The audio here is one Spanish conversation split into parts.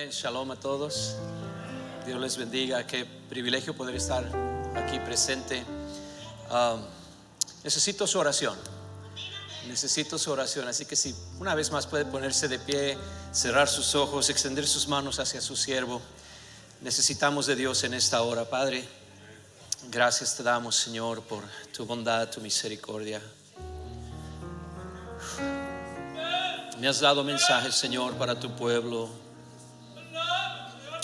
Amén. Shalom a todos. Dios les bendiga. Qué privilegio poder estar aquí presente. Necesito su oración. Necesito su oración. Así que si una vez más puede ponerse de pie, cerrar sus ojos, extender sus manos hacia su siervo. Necesitamos de Dios en esta hora. Padre, gracias te damos, Señor, por tu bondad, tu misericordia. Me has dado mensajes, Señor, para tu pueblo.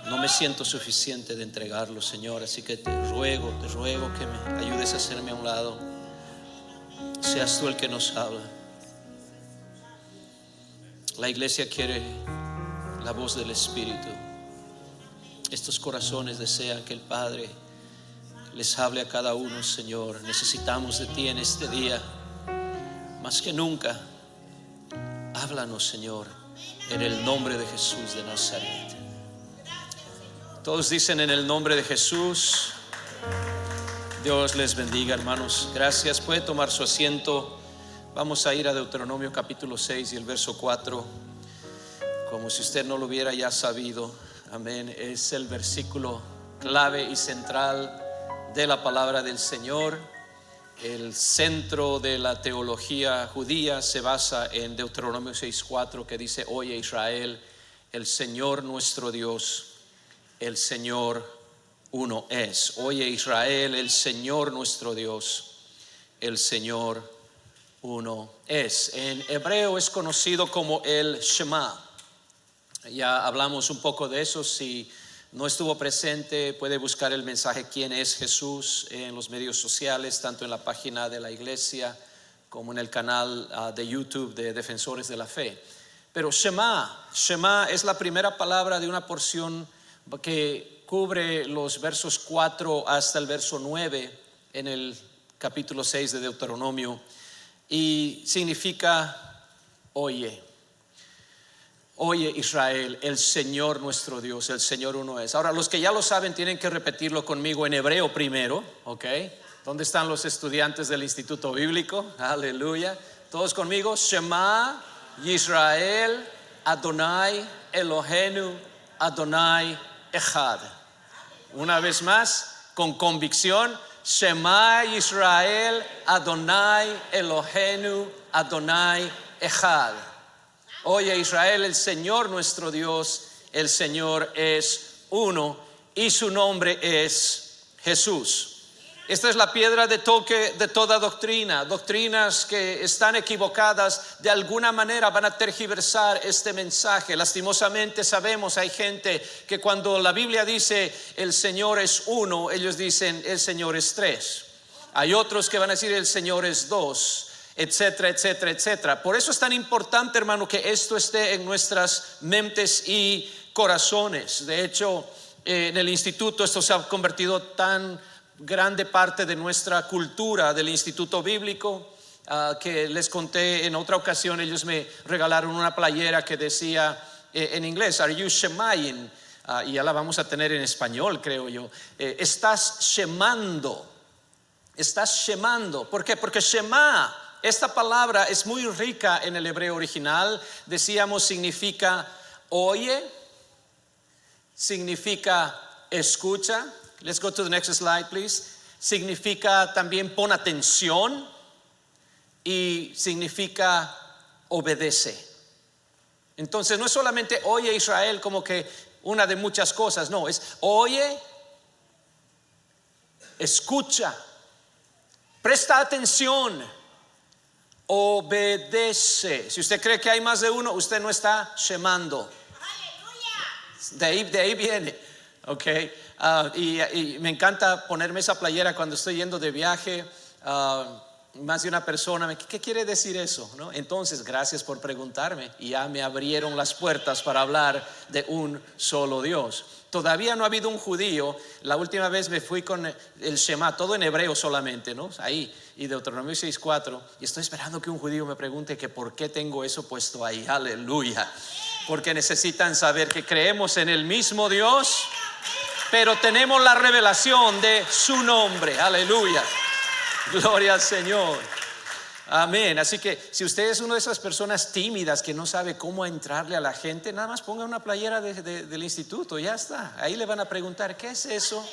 No me siento suficiente de entregarlo, Señor, así que te ruego que me ayudes a hacerme a un lado. Seas tú el que nos habla. La iglesia quiere la voz del Espíritu. Estos corazones desean que el Padre les hable a cada uno, Señor. Necesitamos de ti en este día, más que nunca. Háblanos, Señor, en el nombre de Jesús de Nazaret. Todos dicen en el nombre de Jesús. Dios les bendiga, hermanos. Gracias. Puede tomar su asiento. Vamos a ir a Deuteronomio capítulo 6 y el verso 4. Como si usted no lo hubiera ya sabido. Amén. Es el versículo clave y central de la palabra del Señor. El centro de la teología judía se basa en Deuteronomio 6:4, que dice: Oye Israel, el Señor nuestro Dios, el Señor uno es. Oye Israel, el Señor nuestro Dios, el Señor uno es. En hebreo es conocido como el Shema. Ya hablamos un poco de eso. Si no estuvo presente, puede buscar el mensaje ¿Quién es Jesús? En los medios sociales, tanto en la página de la iglesia como en el canal de YouTube de Defensores de la Fe. Pero Shema es la primera palabra de una porción que cubre los versos 4 hasta el verso 9 en el capítulo 6 de Deuteronomio, y significa oye. Oye Israel, el Señor nuestro Dios, el Señor uno es. Ahora, los que ya lo saben tienen que repetirlo conmigo en hebreo primero, ¿ok? ¿Dónde están los estudiantes del Instituto Bíblico? Aleluya. Todos conmigo. Shema Yisrael Adonai Eloheinu Adonai Echad. Una vez más, con convicción. Shema Yisrael Adonai Eloheinu Adonai Echad. Oye Israel, el Señor nuestro Dios, el Señor es uno y su nombre es Jesús. Esta es la piedra de toque de toda doctrina. Doctrinas que están equivocadas de alguna manera van a tergiversar este mensaje. Lastimosamente sabemos, hay gente que cuando la Biblia dice el Señor es uno, ellos dicen el Señor es tres. Hay otros que van a decir el Señor es dos, etcétera, etcétera, etcétera. Por eso es tan importante, hermano, que esto esté en nuestras mentes y corazones. De hecho, en el instituto esto se ha convertido tan grande parte de nuestra cultura del Instituto Bíblico, que les conté en otra ocasión. Ellos me regalaron una playera que decía en inglés: Are you shemayin? Y ya la vamos a tener en español, creo yo. Estás shemando. Estás shemando. ¿Por qué? Porque shema, esta palabra es muy rica en el hebreo original. Decíamos, significa oye, significa escucha. Let's go to the next slide, please. Significa también pon atención, y significa obedece. Entonces no es solamente oye Israel como que una de muchas cosas, no, es oye, escucha, presta atención, obedece. Si usted cree que hay más de uno, usted no está shemando. De ahí viene, ok. Y me encanta ponerme esa playera cuando estoy yendo de viaje. Más de una persona ¿qué quiere decir eso? ¿No? Entonces, gracias por preguntarme. Y ya me abrieron las puertas para hablar de un solo Dios. Todavía no ha habido un judío. La última vez me fui con el Shema, todo en hebreo solamente, ¿no? Ahí, y Deuteronomio 6:4. Y estoy esperando que un judío me pregunte que por qué tengo eso puesto ahí. Aleluya. Porque necesitan saber que creemos en el mismo Dios, pero tenemos la revelación de su nombre. Aleluya. Gloria al Señor. Amén. Así que si usted es una de esas personas tímidas que no sabe cómo entrarle a la gente, nada más ponga una playera del instituto, ya está. Ahí le van a preguntar, ¿qué es eso?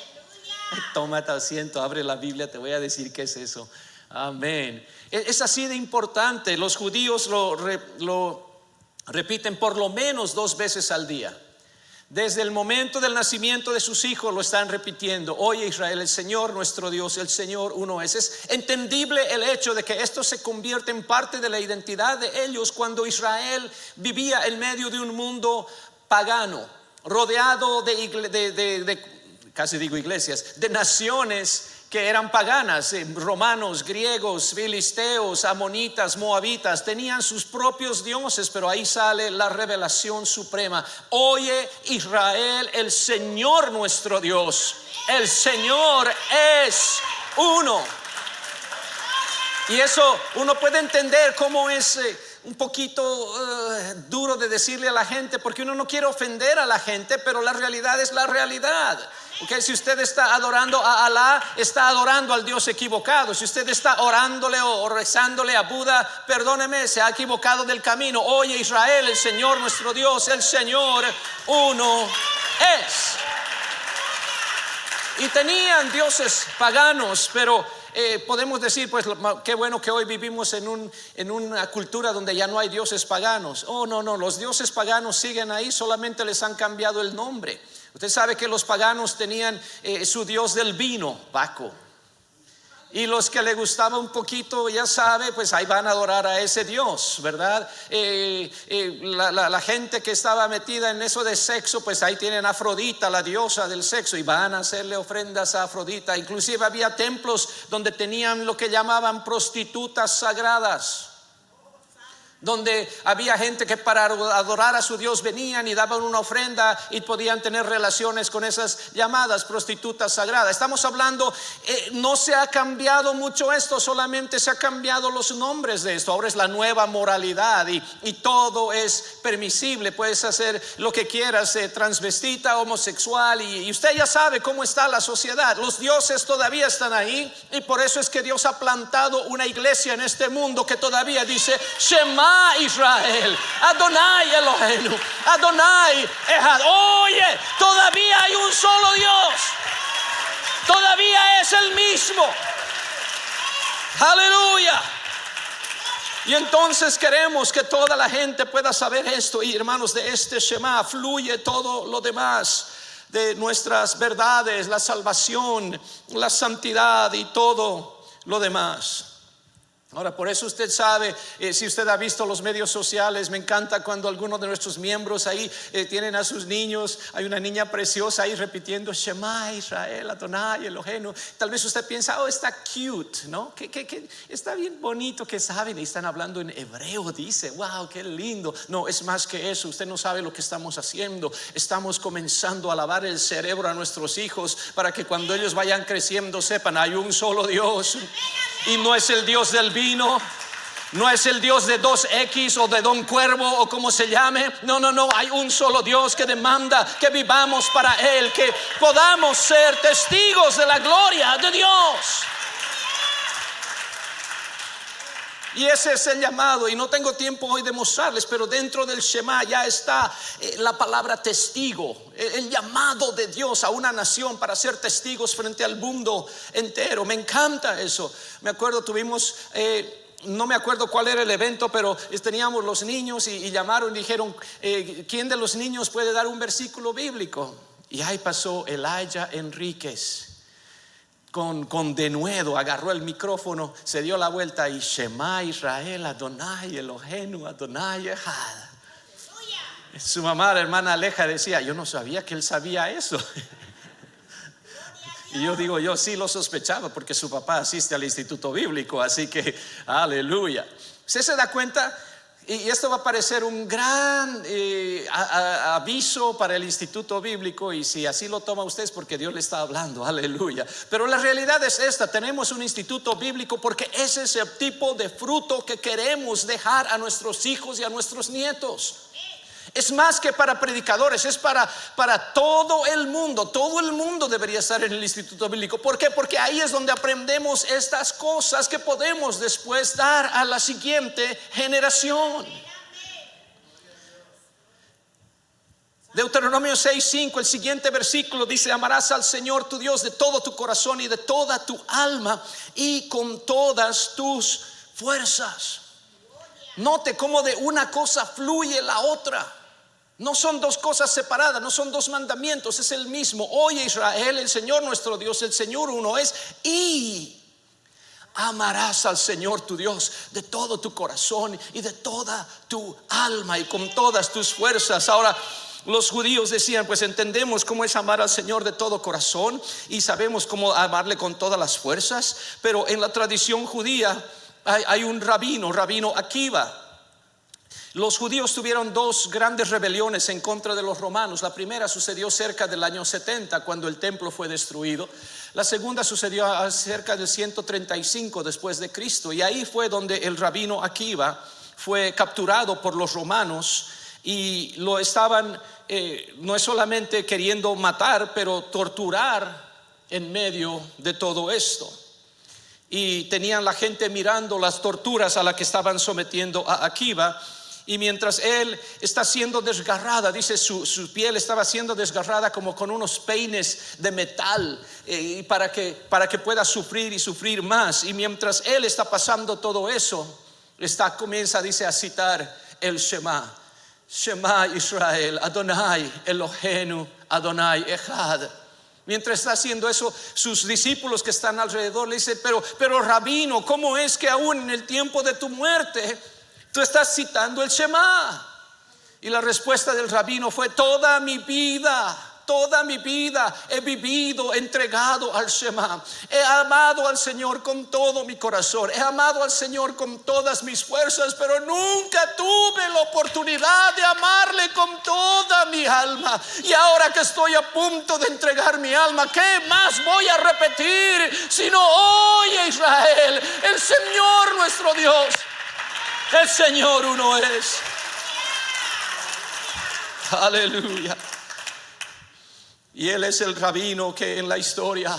Tómate asiento, abre la Biblia, te voy a decir qué es eso. Amén. Es así de importante. Los judíos lo repiten por lo menos 2 veces al día. Desde el momento del nacimiento de sus hijos lo están repitiendo. Oye Israel, el Señor nuestro Dios, el Señor uno es. Es entendible el hecho de que esto se convierte en parte de la identidad de ellos cuando Israel vivía en medio de un mundo pagano, rodeado casi digo iglesias, de naciones que eran paganas, romanos, griegos, filisteos, amonitas, moabitas, tenían sus propios dioses, pero ahí sale la revelación suprema. Oye Israel, el Señor nuestro Dios, el Señor es uno. Y eso uno puede entender cómo es un poquito duro de decirle a la gente, porque uno no quiere ofender a la gente, pero la realidad es la realidad. Okay, si usted está adorando a Alá, está adorando al Dios equivocado. Si usted está orándole o rezándole a Buda, perdóneme, se ha equivocado del camino. Oye Israel, el Señor nuestro Dios, el Señor uno es. Y tenían dioses paganos, pero podemos decir, pues qué bueno que hoy vivimos en una cultura donde ya no hay dioses paganos. Oh, no, los dioses paganos siguen ahí, solamente les han cambiado el nombre. Usted sabe que los paganos tenían su dios del vino, Baco. Y los que le gustaba un poquito, ya sabe, pues ahí van a adorar a ese dios, ¿verdad? La gente que estaba metida en eso de sexo, pues ahí tienen a Afrodita, la diosa del sexo, y van a hacerle ofrendas a Afrodita. Inclusive había templos donde tenían lo que llamaban prostitutas sagradas, donde había gente que para adorar a su Dios venían y daban una ofrenda y podían tener relaciones con esas llamadas prostitutas sagradas. Estamos hablando, no se ha cambiado mucho esto, solamente se ha cambiado los nombres de esto. Ahora es la nueva moralidad y todo es permisible. Puedes hacer lo que quieras, transvestita, homosexual, y usted ya sabe cómo está la sociedad. Los dioses todavía están ahí, y por eso es que Dios ha plantado una iglesia en este mundo que todavía dice Shema Israel, Adonai Eloheinu, Adonai Echad. Oye, todavía hay un solo Dios, todavía es el mismo. Aleluya. Y entonces queremos que toda la gente pueda saber esto. Y hermanos, de este Shema fluye todo lo demás de nuestras verdades, la salvación, la santidad y todo lo demás. Ahora, por eso usted sabe, si usted ha visto los medios sociales, me encanta cuando algunos de nuestros miembros ahí tienen a sus niños. Hay una niña preciosa ahí repitiendo Shema Israel, Adonai Eloheinu. Tal vez usted piensa, oh, está cute, ¿no? Que está bien bonito, que saben, y están hablando en hebreo, dice, wow, qué lindo. No, es más que eso. Usted no sabe lo que estamos haciendo. Estamos comenzando a lavar el cerebro a nuestros hijos para que cuando ellos vayan creciendo sepan, hay un solo Dios. Y no es el Dios del vino, no es el Dios de 2X o de Don Cuervo o como se llame. No, hay un solo Dios que demanda que vivamos para Él, que podamos ser testigos de la gloria de Dios. Y ese es el llamado, y no tengo tiempo hoy de mostrarles, pero dentro del Shema ya está la palabra testigo, el llamado de Dios a una nación para ser testigos frente al mundo entero. Me encanta eso. Me acuerdo, tuvimos no me acuerdo cuál era el evento, pero teníamos los niños y llamaron y dijeron, ¿quién de los niños puede dar un versículo bíblico? Y ahí pasó Elijah Enríquez con denuedo, agarró el micrófono, se dio la vuelta y Shema Israel, Adonai Eloheinu, Adonai Echad. Su mamá, la hermana Aleja, decía, yo no sabía que él sabía eso. Y yo digo, yo sí lo sospechaba porque su papá asiste al instituto bíblico, así que aleluya. ¿Usted se da cuenta? Y esto va a parecer un gran aviso para el instituto bíblico, y si así lo toma usted es porque Dios le está hablando, aleluya. Pero la realidad es esta: tenemos un instituto bíblico porque ese es el tipo de fruto que queremos dejar a nuestros hijos y a nuestros nietos. Es más que para predicadores, es para todo el mundo. Todo el mundo debería estar en el instituto bíblico. ¿Por qué? Porque ahí es donde aprendemos estas cosas que podemos después dar a la siguiente generación. Deuteronomio 6:5, el siguiente versículo dice: amarás al Señor tu Dios de todo tu corazón y de toda tu alma y con todas tus fuerzas. Note cómo de una cosa fluye la otra. No son dos cosas separadas, no son dos mandamientos, es el mismo. Oye Israel, el Señor nuestro Dios, el Señor uno es. Y amarás al Señor tu Dios de todo tu corazón y de toda tu alma y con todas tus fuerzas. Ahora, los judíos decían: pues entendemos cómo es amar al Señor de todo corazón y sabemos cómo amarle con todas las fuerzas. Pero en la tradición judía hay un rabino Akiva. Los judíos tuvieron dos grandes rebeliones en contra de los romanos. La primera sucedió cerca del año 70, cuando el templo fue destruido. La segunda sucedió cerca del 135 después de Cristo. Y ahí fue donde el rabino Akiva fue capturado por los romanos. Y lo estaban, no es solamente queriendo matar, pero torturar en medio de todo esto. Y tenían la gente mirando las torturas a las que estaban sometiendo a Akiva. Y mientras él está siendo desgarrada, dice su piel estaba siendo desgarrada como con unos peines de metal, para que pueda sufrir y sufrir más. Y mientras él está pasando todo eso, comienza, dice, a citar el Shema. Shema Israel, Adonai Eloheinu, Adonai Echad. Mientras está haciendo eso, sus discípulos que están alrededor le dicen: pero rabino, ¿cómo es que aún en el tiempo de tu muerte tú estás citando el Shema? Y la respuesta del rabino fue: toda mi vida he vivido entregado al Shema. He amado al Señor con todo mi corazón, he amado al Señor con todas mis fuerzas, pero nunca tuve la oportunidad de amarle con toda mi alma. Y ahora que estoy a punto de entregar mi alma, ¿qué más voy a repetir? Sino: oye Israel, el Señor nuestro Dios, el Señor uno es. Aleluya. Y él es el rabino que en la historia,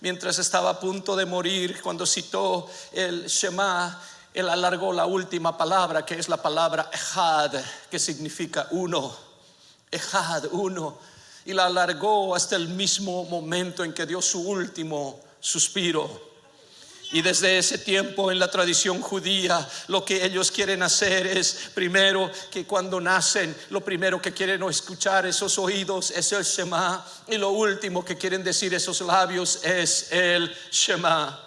mientras estaba a punto de morir, cuando citó el Shema, él alargó la última palabra, que es la palabra Echad, que significa uno. Echad, uno. Y la alargó hasta el mismo momento en que dio su último suspiro. Y desde ese tiempo en la tradición judía, lo que ellos quieren hacer es, primero, que cuando nacen, lo primero que quieren escuchar esos oídos es el Shema. Y lo último que quieren decir esos labios es el Shema.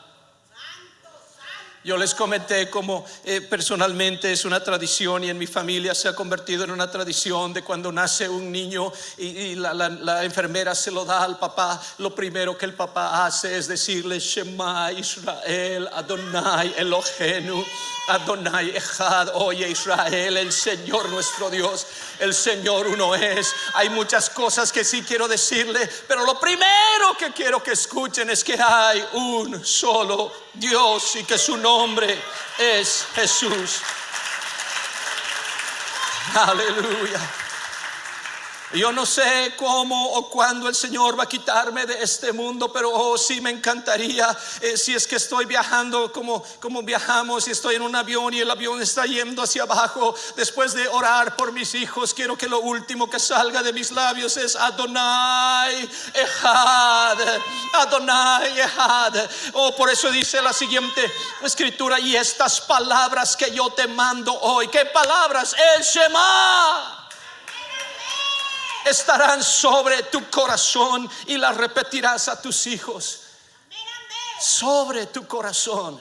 Yo les comenté cómo personalmente es una tradición, y en mi familia se ha convertido en una tradición, de cuando nace un niño y la enfermera se lo da al papá, lo primero que el papá hace es decirle: Shema Israel, Adonai Eloheinu, Adonai Echad. Oye Israel, el Señor nuestro Dios, el Señor uno es. Hay muchas cosas que sí quiero decirle, pero lo primero que quiero que escuchen es que hay un solo Dios y que su nombre es Jesús. Aleluya. Yo no sé cómo o cuándo el Señor va a quitarme de este mundo, pero sí me encantaría, si es que estoy viajando como viajamos, y estoy en un avión y el avión está yendo hacia abajo, después de orar por mis hijos, quiero que lo último que salga de mis labios es Adonai Echad, Adonai Echad. Por eso dice la siguiente escritura: y estas palabras que yo te mando hoy. ¿Qué palabras? El Shema. Estarán sobre tu corazón y las repetirás a tus hijos. Sobre tu corazón.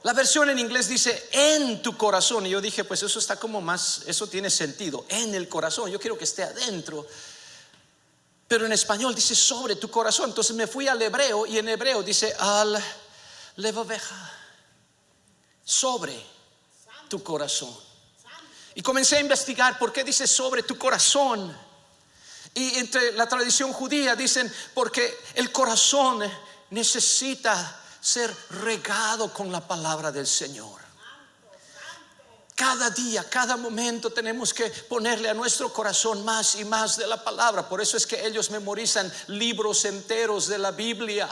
La versión en inglés dice en tu corazón, y yo dije: pues eso está como más, eso tiene sentido, en el corazón. Yo quiero que esté adentro. Pero en español dice sobre tu corazón. Entonces me fui al hebreo, y en hebreo dice al levaveja, sobre tu corazón. Y comencé a investigar por qué dice sobre tu corazón. Y entre la tradición judía dicen porque el corazón necesita ser regado con la palabra del Señor. Cada día, cada momento tenemos que ponerle a nuestro corazón más y más de la palabra. Por eso es que ellos memorizan libros enteros de la Biblia.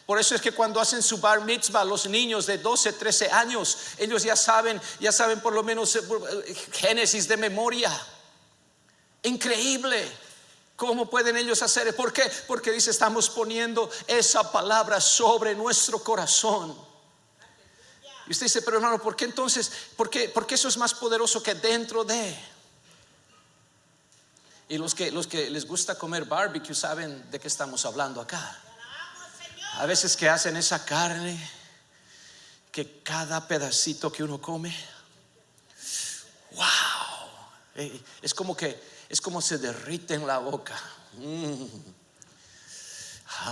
Por eso es que cuando hacen su bar mitzvah, los niños de 12, 13 años, ellos ya saben por lo menos Génesis de memoria. Increíble. ¿Cómo pueden ellos hacer? ¿Por qué? Porque dice, estamos poniendo esa palabra sobre nuestro corazón. Y usted dice, pero hermano, ¿por qué entonces? ¿Por qué eso es más poderoso que dentro de? Y los que les gusta comer barbecue saben de qué estamos hablando acá. A veces que hacen esa carne, que cada pedacito que uno come, wow, es como se derrite en la boca.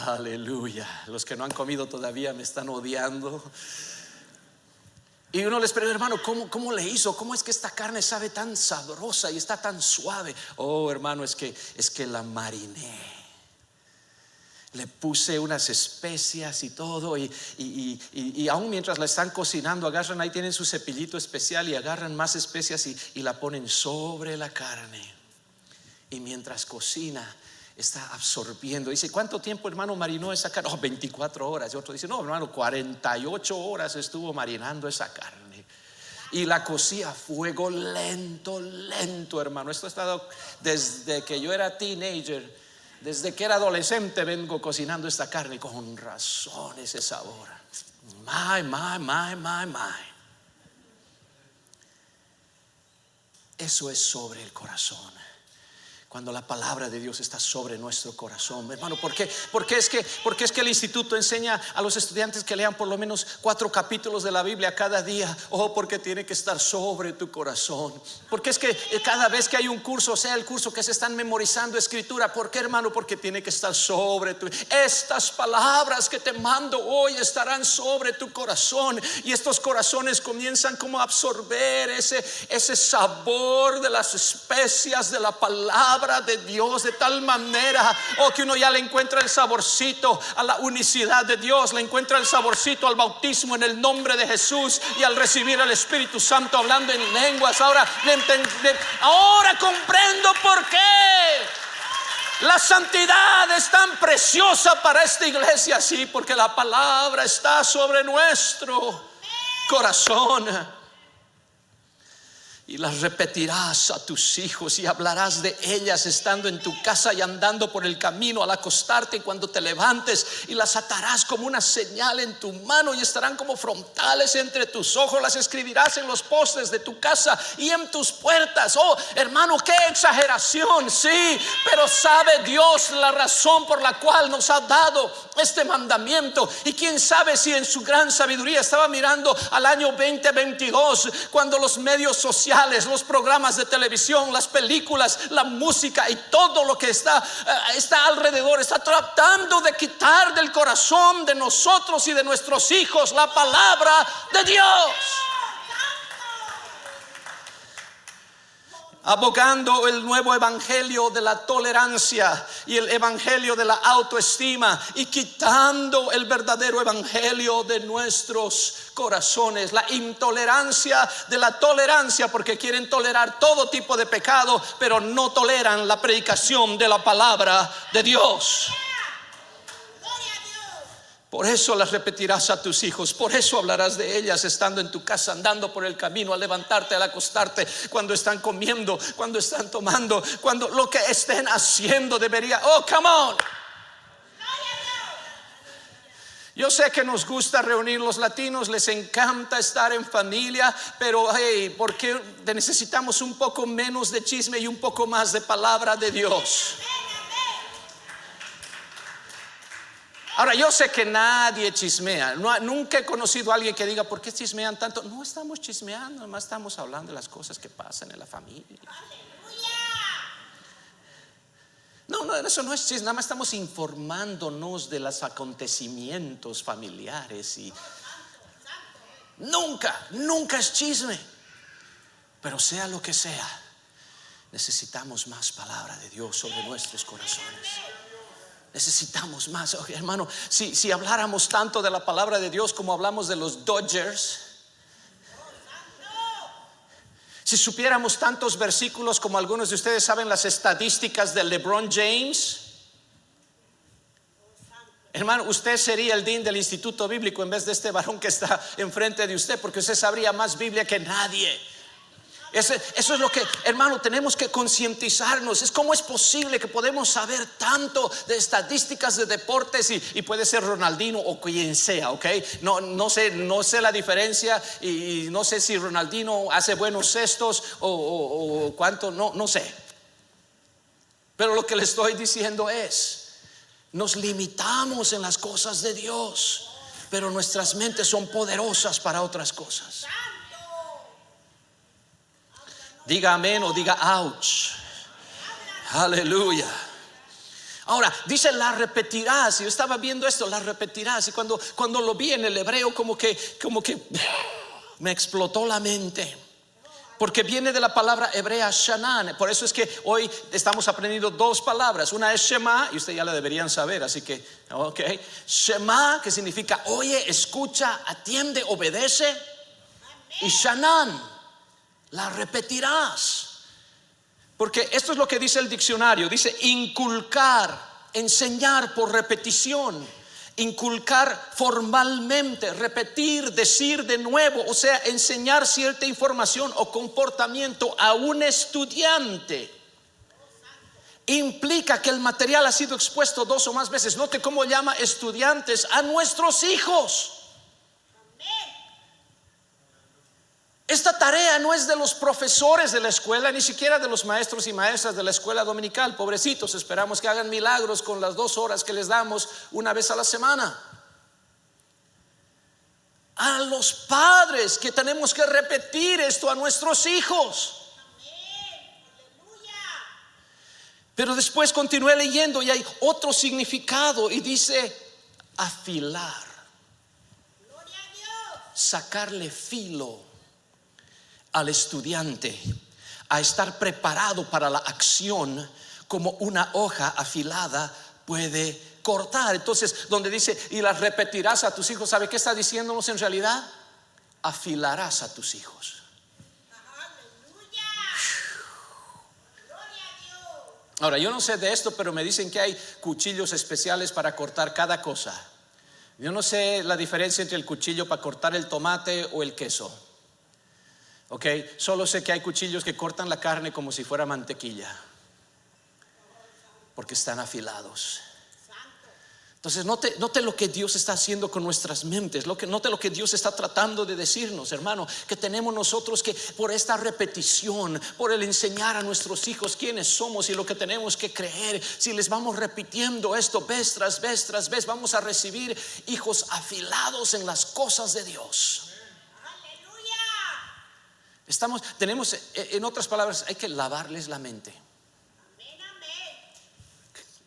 Aleluya. Los que no han comido todavía me están odiando. Y uno les pregunta, hermano, ¿cómo le hizo? ¿Cómo es que esta carne sabe tan sabrosa y está tan suave? Oh, hermano, es que la mariné. Le puse unas especias y todo. Y aún mientras la están cocinando, agarran, ahí tienen su cepillito especial y agarran más especias y la ponen sobre la carne. Y mientras cocina, está absorbiendo. Dice, ¿cuánto tiempo, hermano, marinó esa carne? 24 horas. Y otro dice, no, hermano, 48 horas estuvo marinando esa carne. Y la cocía a fuego lento, hermano. Esto ha estado desde que yo era teenager, desde que era adolescente vengo cocinando esta carne. Con razón ese sabor. My. Eso es sobre el corazón. Cuando la palabra de Dios está sobre nuestro corazón, hermano, ¿por qué? Porque es que el instituto enseña a los estudiantes que lean por lo menos 4 capítulos de la Biblia cada día. Porque tiene que estar sobre tu corazón. Porque es que cada vez que hay un curso, sea el curso que se están memorizando escritura, ¿por qué, hermano? Porque tiene que estar sobre tu. Estas palabras que te mando hoy estarán sobre tu corazón. Y estos corazones comienzan como a absorber ese sabor de las especias de la palabra de Dios, de tal manera que uno ya le encuentra el saborcito a la unicidad de Dios, le encuentra el saborcito al bautismo en el nombre de Jesús y al recibir al Espíritu Santo hablando en lenguas. Ahora comprendo por qué la santidad es tan preciosa para esta iglesia. Sí, porque la palabra está sobre nuestro corazón. Y las repetirás a tus hijos y hablarás de ellas estando en tu casa y andando por el camino al acostarte y cuando te levantes, y las atarás como una señal en tu mano y estarán como frontales entre tus ojos. Las escribirás en los postes de tu casa y en tus puertas. Oh, hermano, qué exageración, sí, pero sabe Dios la razón por la cual nos ha dado este mandamiento. Y quién sabe si en su gran sabiduría estaba mirando al año 2022, cuando los medios sociales, los programas de televisión, las películas, la música y todo lo que está alrededor está tratando de quitar del corazón de nosotros y de nuestros hijos la palabra de Dios. Abogando el nuevo evangelio de la tolerancia y el evangelio de la autoestima, y quitando el verdadero evangelio de nuestros corazones, la intolerancia de la tolerancia, porque quieren tolerar todo tipo de pecado, pero no toleran la predicación de la palabra de Dios. Por eso las repetirás a tus hijos, por eso hablarás de ellas estando en tu casa, andando por el camino, al levantarte, al acostarte, cuando están comiendo, cuando están tomando, cuando lo que estén haciendo debería. Oh, come on. Yo sé que nos gusta reunir los latinos, les encanta estar en familia, pero hey, ¿por qué necesitamos un poco menos de chisme y un poco más de palabra de Dios? Ahora, yo sé que nadie chismea. Nunca he conocido a alguien que diga, ¿por qué chismean tanto? No estamos chismeando, nomás estamos hablando de las cosas que pasan en la familia. No, eso no es chisme, nada más estamos informándonos de los acontecimientos familiares. Y nunca es chisme. Pero sea lo que sea, necesitamos más palabra de Dios sobre nuestros corazones. Necesitamos más, hermano. Si habláramos tanto de la palabra de Dios como hablamos de los Dodgers, Si supiéramos tantos versículos como algunos de ustedes saben las estadísticas de LeBron James, hermano, usted sería el dean del instituto bíblico en vez de este varón que está enfrente de usted, porque usted sabría más Biblia que nadie. Eso es lo que, hermano, tenemos que concientizarnos. Es cómo es posible que podemos saber tanto de estadísticas de deportes y puede ser Ronaldinho o quien sea, ¿ok? No sé la diferencia y no sé si Ronaldinho hace buenos cestos o cuánto, no sé. Pero lo que le estoy diciendo es, nos limitamos en las cosas de Dios, pero nuestras mentes son poderosas para otras cosas. Diga amén o diga ouch. Aleluya. Ahora dice la repetirás. Yo estaba viendo esto, la repetirás. Y cuando lo vi en el hebreo como que me explotó la mente, porque viene de la palabra hebrea shanan. Por eso es que hoy estamos aprendiendo dos palabras. Una es Shema, y ustedes ya la deberían saber, así que ok. Shema, que significa oye, escucha, atiende, obedece. Y shanan, la repetirás. Porque esto es lo que dice el diccionario. Dice inculcar, enseñar por repetición, inculcar formalmente, repetir, decir de nuevo, o sea, enseñar cierta información o comportamiento a un estudiante. Implica que el material ha sido expuesto 2 o más veces. Note cómo llama estudiantes a nuestros hijos. Esta tarea no es de los profesores de la escuela, ni siquiera de los maestros y maestras de la escuela dominical. Pobrecitos, esperamos que hagan milagros con las 2 horas que les damos una vez a la semana. A los padres que tenemos que repetir esto a nuestros hijos. Pero después continué leyendo y hay otro significado y dice afilar, sacarle filo al estudiante, a estar preparado para la acción, como una hoja afilada puede cortar. Entonces, donde dice y las repetirás a tus hijos, ¿sabe qué está diciéndonos en realidad? Afilarás a tus hijos. Ahora, yo no sé de esto, pero me dicen que hay cuchillos especiales para cortar cada cosa. Yo no sé la diferencia entre el cuchillo para cortar el tomate o el queso. Ok, solo sé que hay cuchillos que cortan la carne como si fuera mantequilla, porque están afilados. Entonces note lo que Dios está haciendo con nuestras mentes. Note lo que Dios está tratando de decirnos, hermano, que tenemos nosotros que por esta repetición, por el enseñar a nuestros hijos quiénes somos y lo que tenemos que creer, si les vamos repitiendo esto vez tras vez tras vez, vamos a recibir hijos afilados en las cosas de Dios. Tenemos, en otras palabras, hay que lavarles la mente.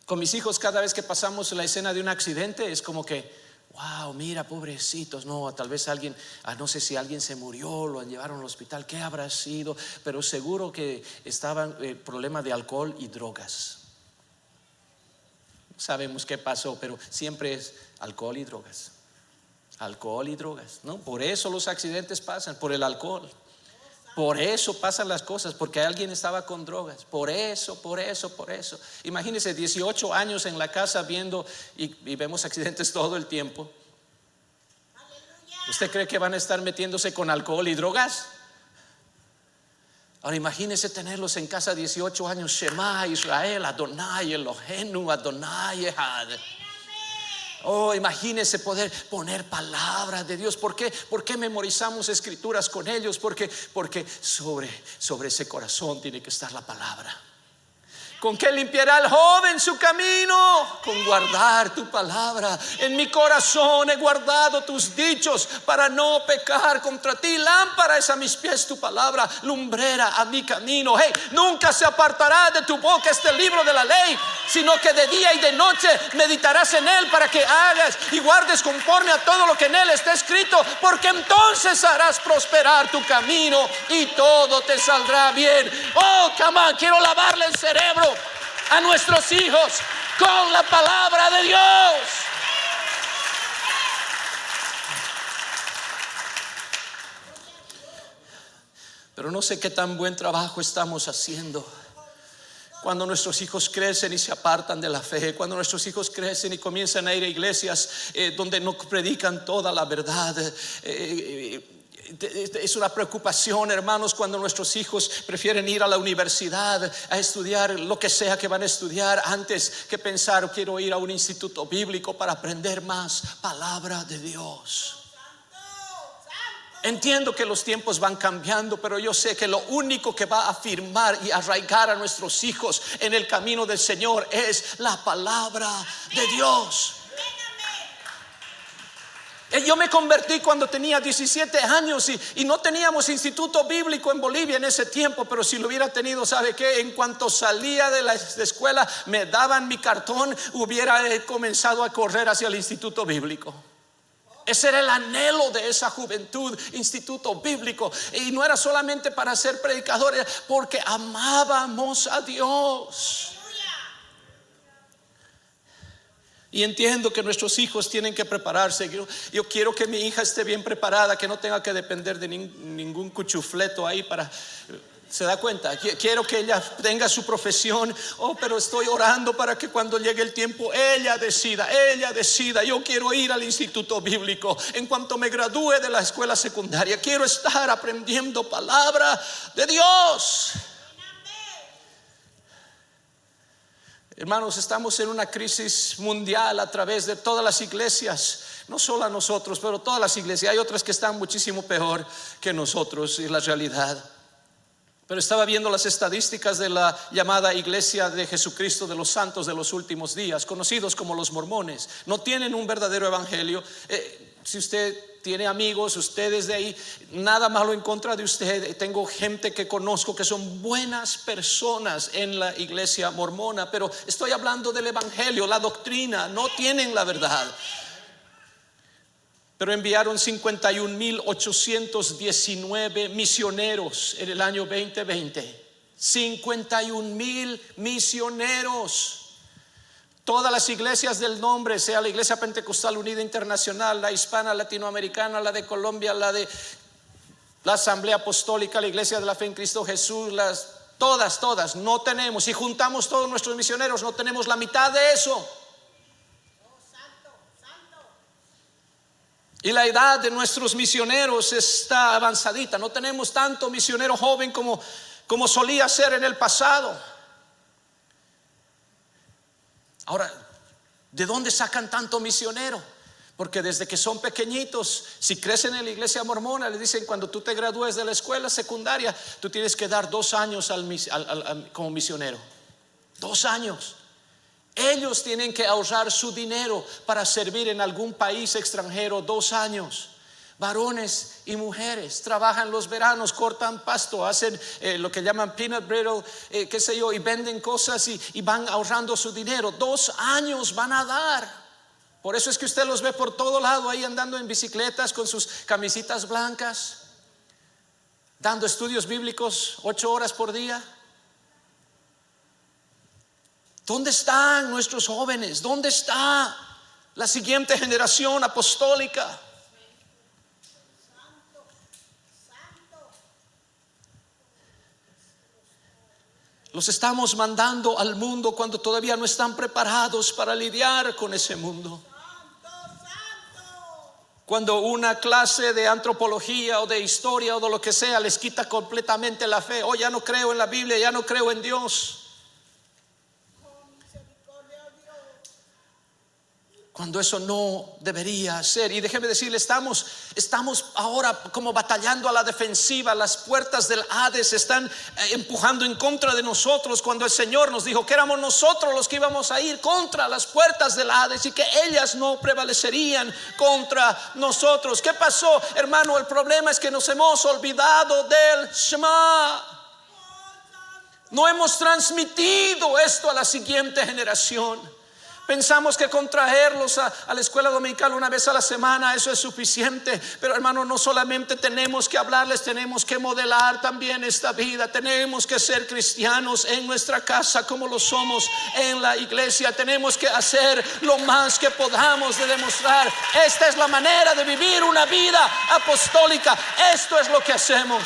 Con mis hijos, cada vez que pasamos la escena de un accidente, es como que, wow, mira, pobrecitos, no, tal vez alguien, no sé si alguien se murió, lo llevaron al hospital, ¿qué habrá sido? Pero seguro que estaban problema de alcohol y drogas. No sabemos qué pasó, pero siempre es alcohol y drogas. Alcohol y drogas, ¿no? Por eso los accidentes pasan, por el alcohol. Por eso pasan las cosas, porque alguien estaba con drogas. Por eso. Imagínense 18 años en la casa viendo y vemos accidentes todo el tiempo. ¿Usted cree que van a estar metiéndose con alcohol y drogas? Ahora imagínese tenerlos en casa 18 años. Shema Israel, Adonai Elohenu, Adonai Echad. Oh, imagínese poder poner palabras de Dios. ¿Por qué? ¿Por qué memorizamos escrituras con ellos? Porque sobre ese corazón tiene que estar la palabra. ¿Con qué limpiará el joven su camino? Con guardar tu palabra. En mi corazón he guardado tus dichos para no pecar contra ti. Lámpara es a mis pies tu palabra, lumbrera a mi camino. Hey, nunca se apartará de tu boca este libro de la ley, sino que de día y de noche meditarás en él, para que hagas y guardes conforme a todo lo que en él está escrito, porque entonces harás prosperar tu camino y todo te saldrá bien. Oh, come on, quiero lavarle el cerebro a nuestros hijos con la palabra de Dios. Pero no sé qué tan buen trabajo estamos haciendo. Cuando nuestros hijos crecen y se apartan de la fe, cuando nuestros hijos crecen y comienzan a ir a iglesias donde no predican toda la verdad, es una preocupación, hermanos, cuando nuestros hijos prefieren ir a la universidad a estudiar lo que sea que van a estudiar antes que pensar, quiero ir a un instituto bíblico para aprender más palabra de Dios. Entiendo que los tiempos van cambiando, pero yo sé que lo único que va a afirmar y arraigar a nuestros hijos en el camino del Señor es la palabra de Dios. Yo me convertí cuando tenía 17 años y no teníamos instituto bíblico en Bolivia en ese tiempo, pero si lo hubiera tenido, ¿sabe qué? En cuanto salía de la escuela, me daban mi cartón, hubiera comenzado a correr hacia el instituto bíblico. Ese era el anhelo de esa juventud, instituto bíblico. Y no era solamente para ser predicadores, porque amábamos a Dios. Y entiendo que nuestros hijos tienen que prepararse. Yo quiero que mi hija esté bien preparada, que no tenga que depender de ningún cuchufleto ahí para... ¿Se da cuenta? Quiero que ella tenga su profesión. Pero estoy orando para que cuando llegue el tiempo ella decida. Yo quiero ir al instituto bíblico. En cuanto me gradúe de la escuela secundaria, quiero estar aprendiendo palabra de Dios. Hermanos, estamos en una crisis mundial a través de todas las iglesias. No solo a nosotros, pero todas las iglesias. Hay otras que están muchísimo peor que nosotros, es la realidad. Pero estaba viendo las estadísticas de la llamada Iglesia de Jesucristo de los Santos de los Últimos Días, conocidos como los mormones. No tienen un verdadero evangelio. Si usted tiene amigos, ustedes de ahí, nada malo en contra de usted. Tengo gente que conozco que son buenas personas en la iglesia mormona, pero estoy hablando del evangelio, la doctrina. No tienen la verdad. Pero enviaron 51,819 misioneros en el año 2020. 51,000 misioneros. Todas las iglesias del nombre, sea la Iglesia Pentecostal Unida Internacional, la hispana, latinoamericana, la de Colombia, la de la Asamblea Apostólica, la Iglesia de la Fe en Cristo Jesús, todas, no tenemos. Si juntamos todos nuestros misioneros, no tenemos la mitad de eso. Y la edad de nuestros misioneros está avanzadita. No tenemos tanto misionero joven como solía ser en el pasado. Ahora, ¿de dónde sacan tanto misionero? Porque desde que son pequeñitos, si crecen en la iglesia mormona, les dicen: cuando tú te gradúes de la escuela secundaria, tú tienes que dar 2 años como misionero. 2 años. Ellos tienen que ahorrar su dinero para servir en algún país extranjero 2 años. Varones y mujeres trabajan los veranos, cortan pasto, hacen lo que llaman peanut brittle, y venden cosas y van ahorrando su dinero. 2 años van a dar. Por eso es que usted los ve por todo lado ahí andando en bicicletas con sus camisitas blancas, dando estudios bíblicos 8 horas por día. ¿Dónde están nuestros jóvenes? ¿Dónde está la siguiente generación apostólica? Los estamos mandando al mundo cuando todavía no están preparados para lidiar con ese mundo. Cuando una clase de antropología o de historia o de lo que sea les quita completamente la fe. Ya no creo en la Biblia, ya no creo en Dios. Cuando eso no debería ser. Y déjeme decirle, estamos ahora como batallando a la defensiva. Las puertas del Hades están empujando en contra de nosotros, cuando el Señor nos dijo que éramos nosotros los que íbamos a ir contra las puertas del Hades y que ellas no prevalecerían contra nosotros. ¿Qué pasó, hermano? El problema es que nos hemos olvidado del Shema. No hemos transmitido esto a la siguiente generación. Pensamos que con traerlos a la escuela dominical una vez a la semana, eso es suficiente. Pero hermano, no solamente tenemos que hablarles, tenemos que modelar también esta vida. Tenemos que ser cristianos en nuestra casa como lo somos en la iglesia. Tenemos que hacer lo más que podamos de demostrar: esta es la manera de vivir una vida apostólica. Esto es lo que hacemos.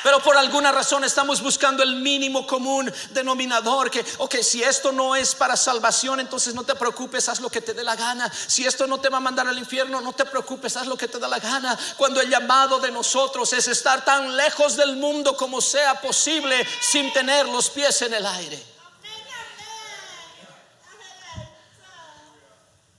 Pero por alguna razón estamos buscando el mínimo común denominador. Que, ok, si esto no es para salvación, entonces no te preocupes, haz lo que te dé la gana. Si esto no te va a mandar al infierno, no te preocupes, haz lo que te da la gana. Cuando el llamado de nosotros es estar tan lejos del mundo como sea posible, sin tener los pies en el aire.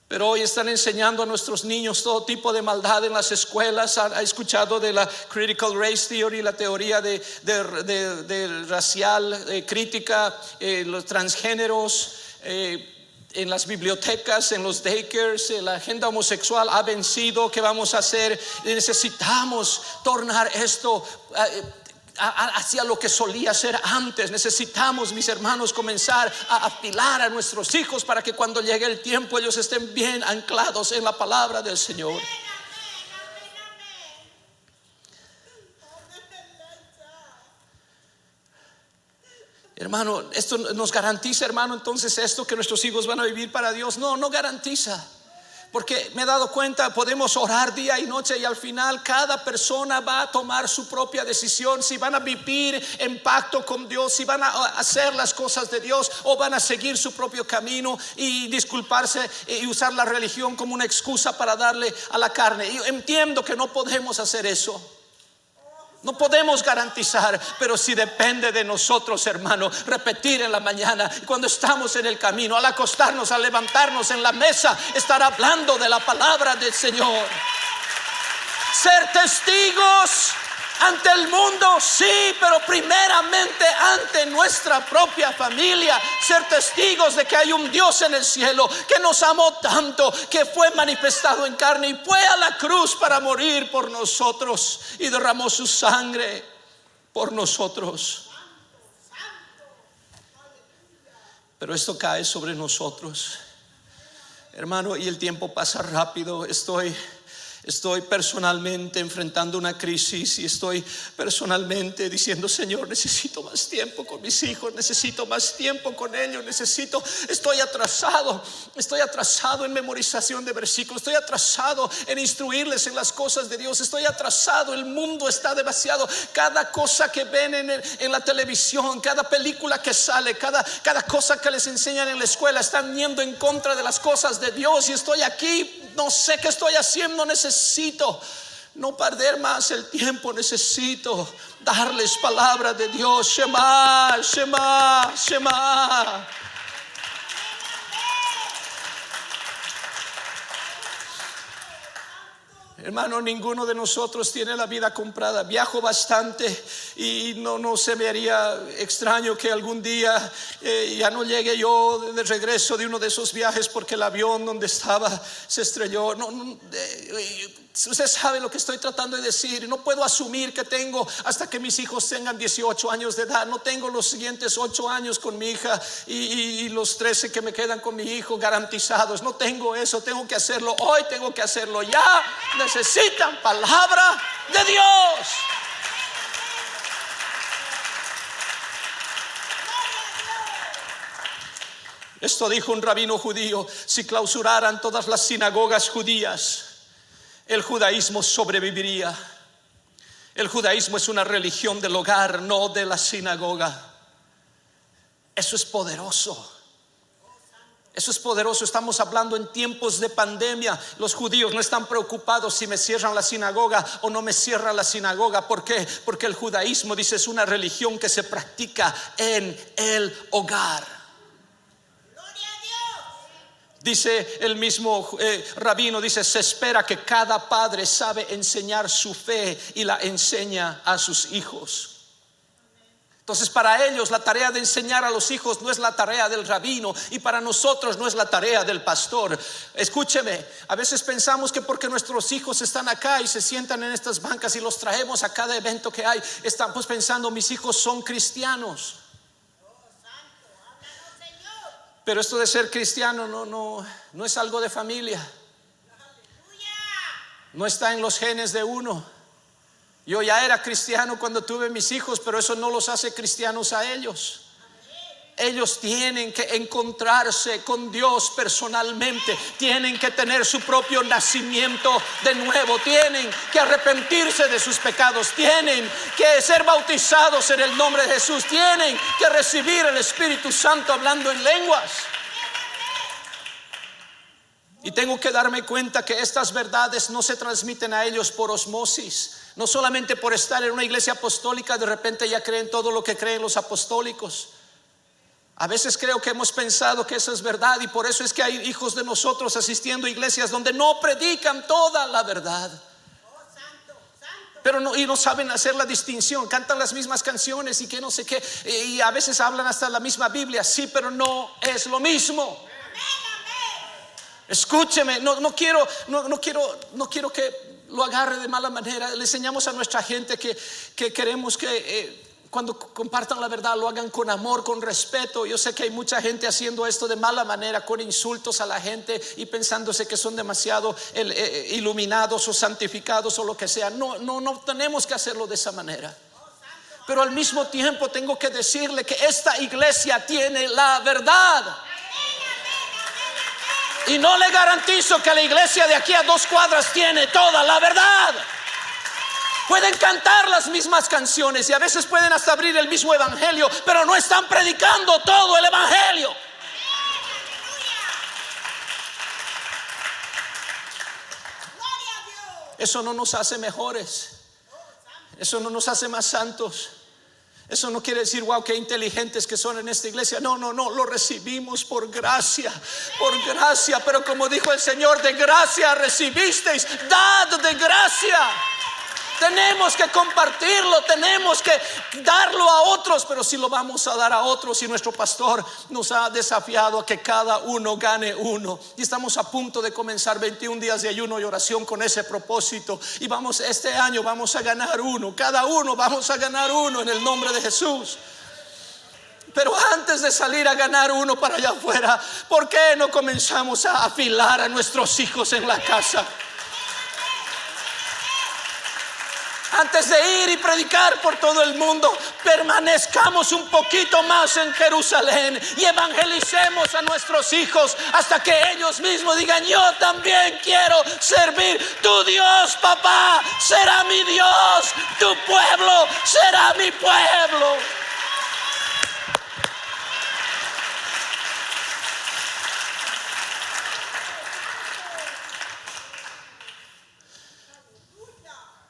Pero hoy están enseñando a nuestros niños todo tipo de maldad en las escuelas. Ha escuchado de la critical race theory, la teoría de racial crítica, los transgéneros, en las bibliotecas, en los daycares. La agenda homosexual ha vencido. ¿Qué vamos a hacer? Necesitamos tornar esto hacia lo que solía ser antes. Necesitamos, mis hermanos, comenzar a afilar a nuestros hijos para que cuando llegue el tiempo ellos estén bien anclados en la palabra del Señor. Hermano, esto nos garantiza, hermano, entonces esto que nuestros hijos van a vivir para Dios. No, no garantiza. Porque me he dado cuenta, podemos orar día y noche y al final cada persona va a tomar su propia decisión. Si van a vivir en pacto con Dios, si van a hacer las cosas de Dios o van a seguir su propio camino y disculparse y usar la religión como una excusa para darle a la carne. Y entiendo que no podemos hacer eso. No podemos garantizar, pero si depende de nosotros, hermano, repetir en la mañana, cuando estamos en el camino, al acostarnos, al levantarnos en la mesa, estar hablando de la palabra del Señor. Ser testigos ante el mundo, sí, pero primeramente ante nuestra propia familia. Ser testigos de que hay un Dios en el cielo que nos amó tanto, que fue manifestado en carne y fue a la cruz para morir por nosotros y derramó su sangre por nosotros. Pero esto cae sobre nosotros, hermano, y el tiempo pasa rápido. Estoy personalmente enfrentando una crisis y estoy personalmente diciendo: Señor, necesito más tiempo con mis hijos, necesito más tiempo con ellos, estoy atrasado en memorización de versículos, estoy atrasado en instruirles en las cosas de Dios, estoy atrasado, el mundo está demasiado, cada cosa que ven en la televisión, cada película que sale, cada cosa que les enseñan en la escuela, están yendo en contra de las cosas de Dios y estoy aquí. No sé qué estoy haciendo. Necesito no perder más el tiempo. Necesito darles palabra de Dios. Shema, Shema, Shema. Hermano, ninguno de nosotros tiene la vida comprada. Viajo bastante y no se me haría extraño que algún día ya no llegue yo de regreso de uno de esos viajes porque el avión donde estaba se estrelló. Usted sabe lo que estoy tratando de decir. No puedo asumir que tengo hasta que mis hijos tengan 18 años de edad. No tengo los siguientes 8 años con mi hija y los 13 que me quedan con mi hijo garantizados. No tengo eso. Tengo que hacerlo hoy, tengo que hacerlo ya. Necesitan palabra de Dios. Esto dijo un rabino judío: si clausuraran todas las sinagogas judías, el judaísmo sobreviviría. El judaísmo es una religión del hogar, no de la sinagoga. Eso es poderoso. Eso es poderoso. Estamos hablando en tiempos de pandemia. Los judíos no están preocupados si me cierran la sinagoga o no me cierran la sinagoga. ¿Por qué? Porque el judaísmo, dice, es una religión que se practica en el hogar. Dice el mismo rabino, dice: se espera que cada padre sabe enseñar su fe y la enseña a sus hijos. Entonces para ellos la tarea de enseñar a los hijos no es la tarea del rabino, y para nosotros no es la tarea del pastor. Escúcheme, a veces pensamos que porque nuestros hijos están acá y se sientan en estas bancas y los traemos a cada evento que hay, estamos pensando: mis hijos son cristianos. Pero esto de ser cristiano no es algo de familia. No está en los genes de uno. Yo ya era cristiano cuando tuve mis hijos, pero eso no los hace cristianos a ellos. Ellos tienen que encontrarse con Dios personalmente, tienen que tener su propio nacimiento de nuevo, tienen que arrepentirse de sus pecados, tienen que ser bautizados en el nombre de Jesús, tienen que recibir el Espíritu Santo hablando en lenguas. Y tengo que darme cuenta que estas verdades no se transmiten a ellos por osmosis. No solamente por estar en una iglesia apostólica de repente ya creen todo lo que creen los apostólicos. A veces creo que hemos pensado que eso es verdad, y por eso es que hay hijos de nosotros asistiendo a iglesias donde no predican toda la verdad. Pero no saben hacer la distinción, cantan las mismas canciones y que no sé qué, y a veces hablan hasta la misma Biblia, sí, pero no es lo mismo. Escúcheme, no quiero que lo agarre de mala manera. Le enseñamos a nuestra gente que queremos que cuando compartan la verdad lo hagan con amor, con respeto. Yo sé que hay mucha gente haciendo esto de mala manera, con insultos a la gente y pensándose que son demasiado iluminados o santificados o lo que sea. No tenemos que hacerlo de esa manera. Pero al mismo tiempo tengo que decirle que esta iglesia tiene la verdad. Y no le garantizo que la iglesia de aquí a 2 cuadras tiene toda la verdad. Pueden cantar las mismas canciones y a veces pueden hasta abrir el mismo evangelio, pero no están predicando todo el evangelio. Eso no nos hace mejores. Eso no nos hace más santos. Eso no quiere decir, wow, qué inteligentes que son en esta iglesia. No, lo recibimos por gracia, pero como dijo el Señor, de gracia recibisteis, dad de gracia. Tenemos que compartirlo, tenemos que darlo a otros, pero si lo vamos a dar a otros, y nuestro pastor nos ha desafiado a que cada uno gane uno, y estamos a punto de comenzar 21 días de ayuno y oración con ese propósito, y este año vamos a ganar uno, cada uno vamos a ganar uno en el nombre de Jesús. Pero antes de salir a ganar uno para allá afuera, ¿por qué no comenzamos a afilar a nuestros hijos en la casa? Antes de ir y predicar por todo el mundo, permanezcamos un poquito más en Jerusalén y evangelicemos a nuestros hijos hasta que ellos mismos digan: yo también quiero servir. Tu Dios, papá, será mi Dios. Tu pueblo será mi pueblo.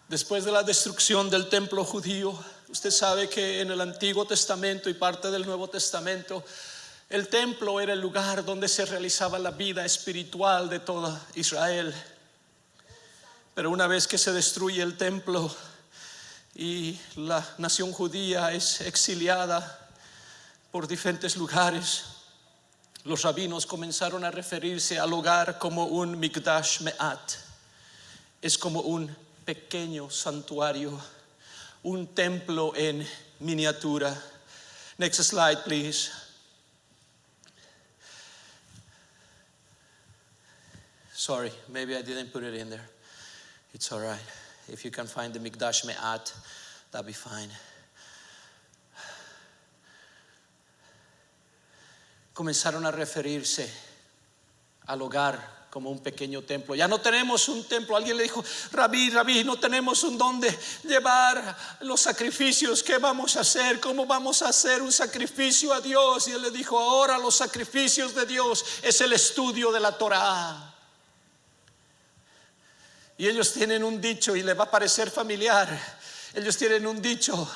Después de la destrucción del templo judío, usted sabe que en el Antiguo Testamento y parte del Nuevo Testamento, el templo era el lugar donde se realizaba la vida espiritual de toda Israel. Pero una vez que se destruye el templo y la nación judía es exiliada por diferentes lugares, los rabinos comenzaron a referirse al hogar como un Mikdash Me'at. Es como un pequeño santuario, un templo en miniatura. Next slide, please. Sorry, maybe I didn't put it in there. It's all right. If you can find the Mikdash Me'at, that'll be fine. Comenzaron a referirse al hogar como un pequeño templo. Ya no tenemos un templo. Alguien le dijo: Rabí, no tenemos un donde llevar los sacrificios. ¿Qué vamos a hacer? ¿Cómo vamos a hacer un sacrificio a Dios? Y él le dijo: ahora los sacrificios de Dios es el estudio de la Torah. Y ellos tienen un dicho, y le va a parecer familiar. Ellos tienen un dicho: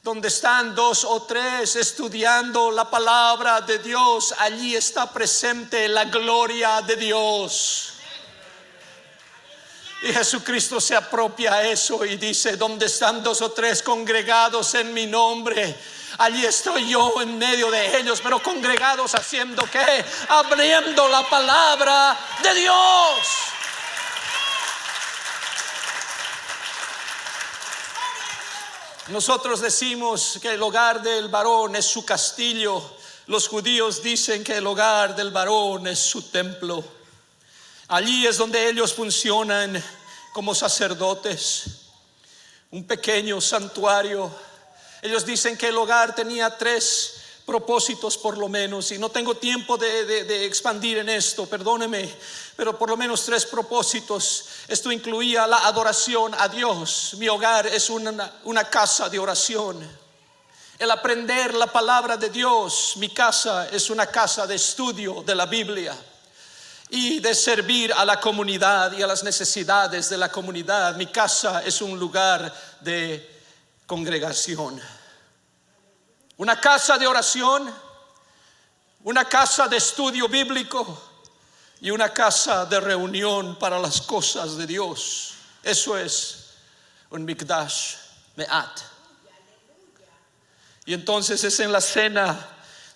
donde están 2 o 3 estudiando la palabra de Dios, allí está presente la gloria de Dios. Y Jesucristo se apropia eso y dice: donde están 2 o 3 congregados en mi nombre, allí estoy yo en medio de ellos. Pero congregados haciendo ¿qué? Abriendo la palabra de Dios. Nosotros decimos que el hogar del varón es su castillo. Los judíos dicen que el hogar del varón es su templo. Allí es donde ellos funcionan como sacerdotes, un pequeño santuario. Ellos dicen que el hogar tenía 3 propósitos por lo menos, y no tengo tiempo de expandir en esto, perdóneme, pero por lo menos 3 propósitos. Esto incluía la adoración a Dios. Mi hogar es una casa de oración. El aprender la palabra de Dios. Mi casa es una casa de estudio de la Biblia y de servir a la comunidad y a las necesidades de la comunidad. Mi casa es un lugar de congregación. Una casa de oración, una casa de estudio bíblico y una casa de reunión para las cosas de Dios. Eso es un Mikdash Me'at. Y entonces es en la cena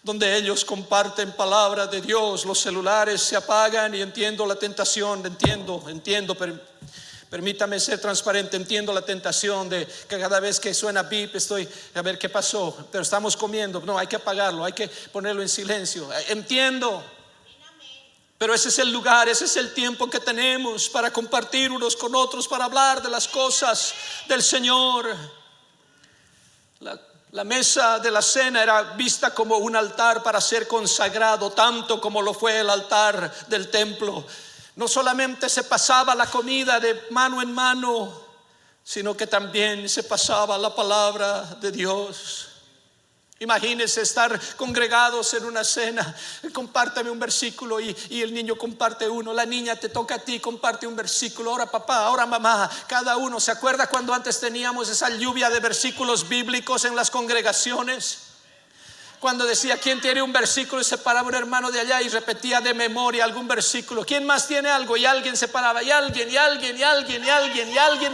donde ellos comparten palabra de Dios. Los celulares se apagan y entiendo la tentación, entiendo, permítame ser transparente, entiendo la tentación de que cada vez que suena beep estoy a ver qué pasó, pero estamos comiendo, no, hay que apagarlo, hay que ponerlo en silencio, entiendo. Pero ese es el lugar, ese es el tiempo que tenemos para compartir unos con otros, para hablar de las cosas del Señor. La mesa de la cena era vista como un altar para ser consagrado, tanto como lo fue el altar del templo. No solamente se pasaba la comida de mano en mano, sino que también se pasaba la palabra de Dios. Imagínense estar congregados en una cena. Compártame un versículo y el niño comparte uno. La niña te toca a ti, comparte un versículo. Ahora papá, ahora mamá. Cada uno. ¿Se acuerda cuando antes teníamos esa lluvia de versículos bíblicos en las congregaciones? Cuando decía quién tiene un versículo y se paraba un hermano de allá y repetía de memoria algún versículo. ¿Quién más tiene algo? Y alguien se paraba, y alguien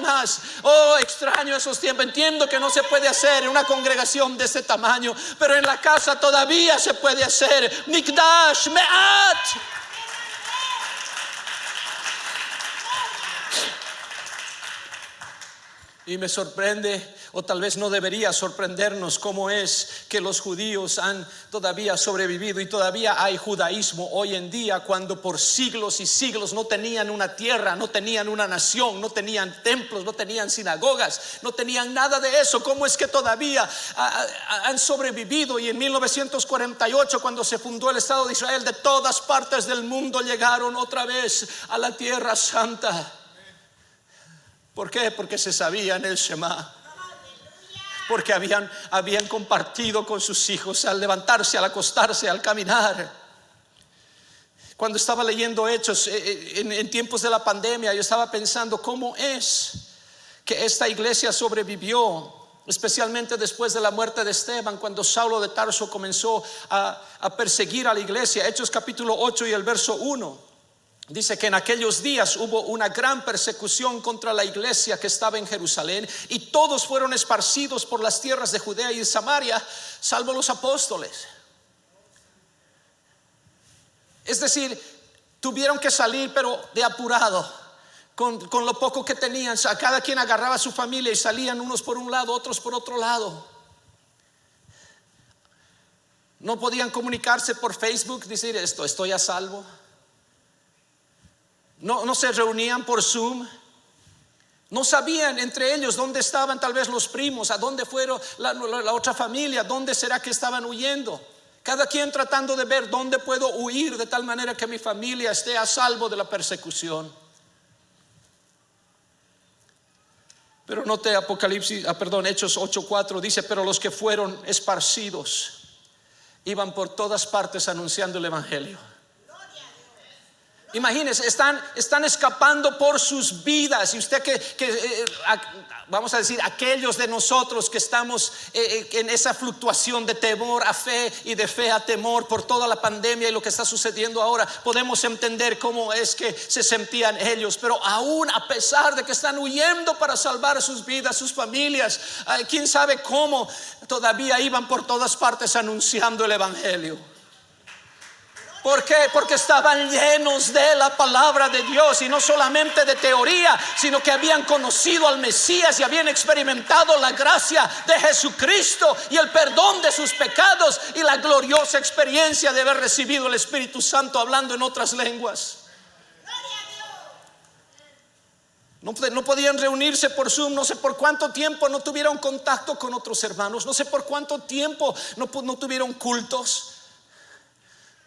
más. Oh, extraño esos tiempos. Entiendo que no se puede hacer en una congregación de este tamaño, pero en la casa todavía se puede hacer. Mikdash Me'at. Y me sorprende, o tal vez no debería sorprendernos, cómo es que los judíos han todavía sobrevivido y todavía hay judaísmo hoy en día, cuando por siglos y siglos no tenían una tierra, no tenían una nación, no tenían templos, no tenían sinagogas, no tenían nada de eso. ¿Cómo es que todavía han sobrevivido? Y en 1948, cuando se fundó el Estado de Israel, de todas partes del mundo llegaron otra vez a la Tierra Santa. ¿Por qué? Porque se sabían el Shema. Porque habían compartido con sus hijos al levantarse, al acostarse, al caminar. Cuando estaba leyendo Hechos en tiempos de la pandemia, yo estaba pensando cómo es que esta iglesia sobrevivió, especialmente después de la muerte de Esteban, cuando Saulo de Tarso comenzó a perseguir a la iglesia. Hechos capítulo 8 y el verso 1. Dice que en aquellos días hubo una gran persecución contra la iglesia que estaba en Jerusalén, y todos fueron esparcidos por las tierras de Judea y de Samaria, salvo los apóstoles. Es decir, tuvieron que salir, pero de apurado, con lo poco que tenían. Cada quien agarraba a su familia y salían, unos por un lado, otros por otro lado. No podían comunicarse por Facebook, decir estoy a salvo. No se reunían por Zoom. No sabían entre ellos dónde estaban tal vez los primos, a dónde fueron la otra familia, dónde será que estaban huyendo. Cada quien tratando de ver dónde puedo huir de tal manera que mi familia esté a salvo de la persecución. Pero note Hechos 8:4 dice: pero los que fueron esparcidos iban por todas partes anunciando el evangelio. Imagínense, están escapando por sus vidas. Y usted vamos a decir, aquellos de nosotros que estamos en esa fluctuación de temor a fe y de fe a temor por toda la pandemia y lo que está sucediendo ahora, podemos entender cómo es que se sentían ellos. Pero aún a pesar de que están huyendo para salvar sus vidas, sus familias, quién sabe cómo, todavía iban por todas partes anunciando el evangelio. ¿Por qué? Porque estaban llenos de la palabra de Dios, y no solamente de teoría, sino que habían conocido al Mesías y habían experimentado la gracia de Jesucristo y el perdón de sus pecados y la gloriosa experiencia de haber recibido el Espíritu Santo hablando en otras lenguas. No podían reunirse por Zoom, no sé por cuánto tiempo no tuvieron contacto con otros hermanos, no sé por cuánto tiempo no tuvieron cultos.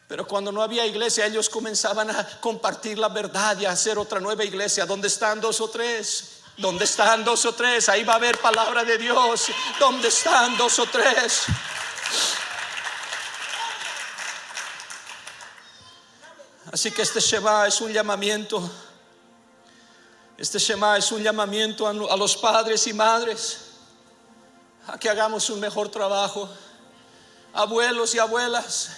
Pero cuando no había iglesia, ellos comenzaban a compartir la verdad y a hacer otra nueva iglesia. ¿Dónde están dos o tres? ¿Dónde están dos o tres? Ahí va a haber palabra de Dios. ¿Dónde están dos o tres? Así que este Shema es un llamamiento. Este Shema es un llamamiento a los padres y madres a que hagamos un mejor trabajo. Abuelos y abuelas,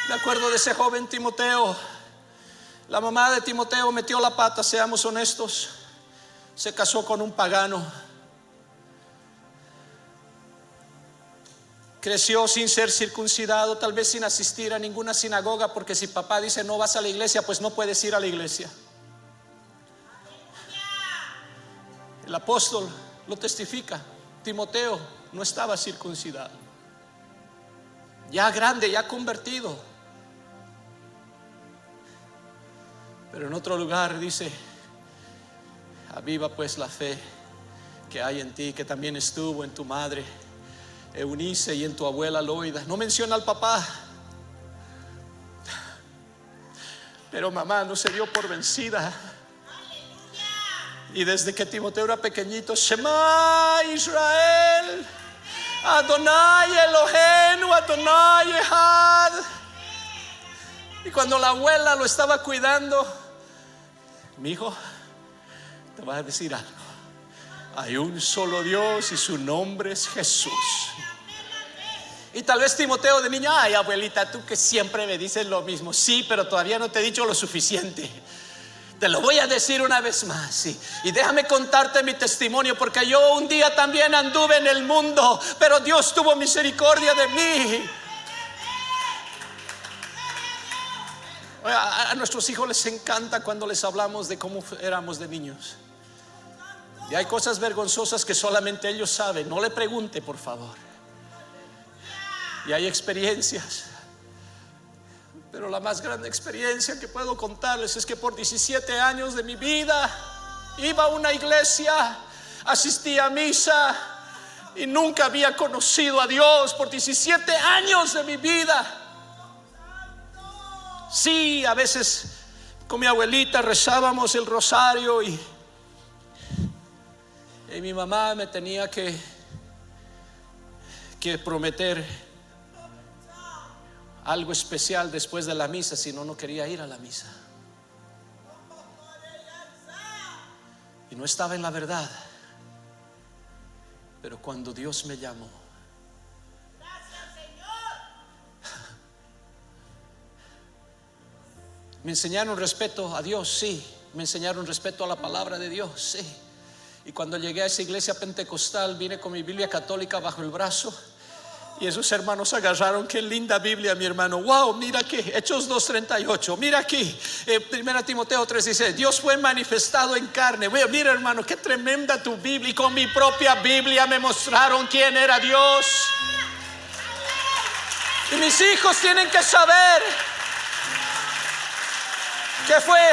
me acuerdo de ese joven Timoteo. La mamá de Timoteo metió la pata, seamos honestos. Se casó con un pagano. Creció sin ser circuncidado, tal vez sin asistir a ninguna sinagoga, porque si papá dice no vas a la iglesia, pues no puedes ir a la iglesia. El apóstol lo testifica. Timoteo no estaba circuncidado, ya grande, ya convertido. Pero en otro lugar dice: aviva pues la fe que hay en ti, que también estuvo en tu madre Eunice y en tu abuela Loida. No menciona al papá, pero mamá no se dio por vencida. Y desde que Timoteo era pequeñito, Shema Israel, Adonai Eloheinu, Adonai Echad. Y cuando la abuela lo estaba cuidando, mi hijo, te voy a decir algo: hay un solo Dios y su nombre es Jesús. Y tal vez Timoteo de niño: ay, abuelita, tú que siempre me dices lo mismo. Sí, pero todavía no te he dicho lo suficiente. Te lo voy a decir una vez más, sí. Y déjame contarte mi testimonio, porque yo un día también anduve en el mundo, pero Dios tuvo misericordia de mí. A nuestros hijos les encanta cuando les hablamos de cómo éramos de niños. Y hay cosas vergonzosas que solamente ellos saben. No le pregunte, por favor. Y hay experiencias, pero la más grande experiencia que puedo contarles es que por 17 años de mi vida iba a una iglesia, asistía a misa y nunca había conocido a Dios. Por 17 años de mi vida. Sí, a veces con mi abuelita rezábamos el rosario y mi mamá me tenía que prometer algo especial después de la misa, si no, no quería ir a la misa. Y no estaba en la verdad. Pero cuando Dios me llamó, me enseñaron respeto a Dios, sí. Me enseñaron respeto a la palabra de Dios, sí. Y cuando llegué a esa iglesia pentecostal, vine con mi Biblia católica bajo el brazo. Y esos hermanos agarraron: qué linda Biblia, mi hermano. Wow, mira aquí, Hechos 2:38. Mira aquí, 1 Timoteo 3:16. Dios fue manifestado en carne. Mira, hermano, qué tremenda tu Biblia. Y con mi propia Biblia me mostraron quién era Dios. Y mis hijos tienen que saber que fue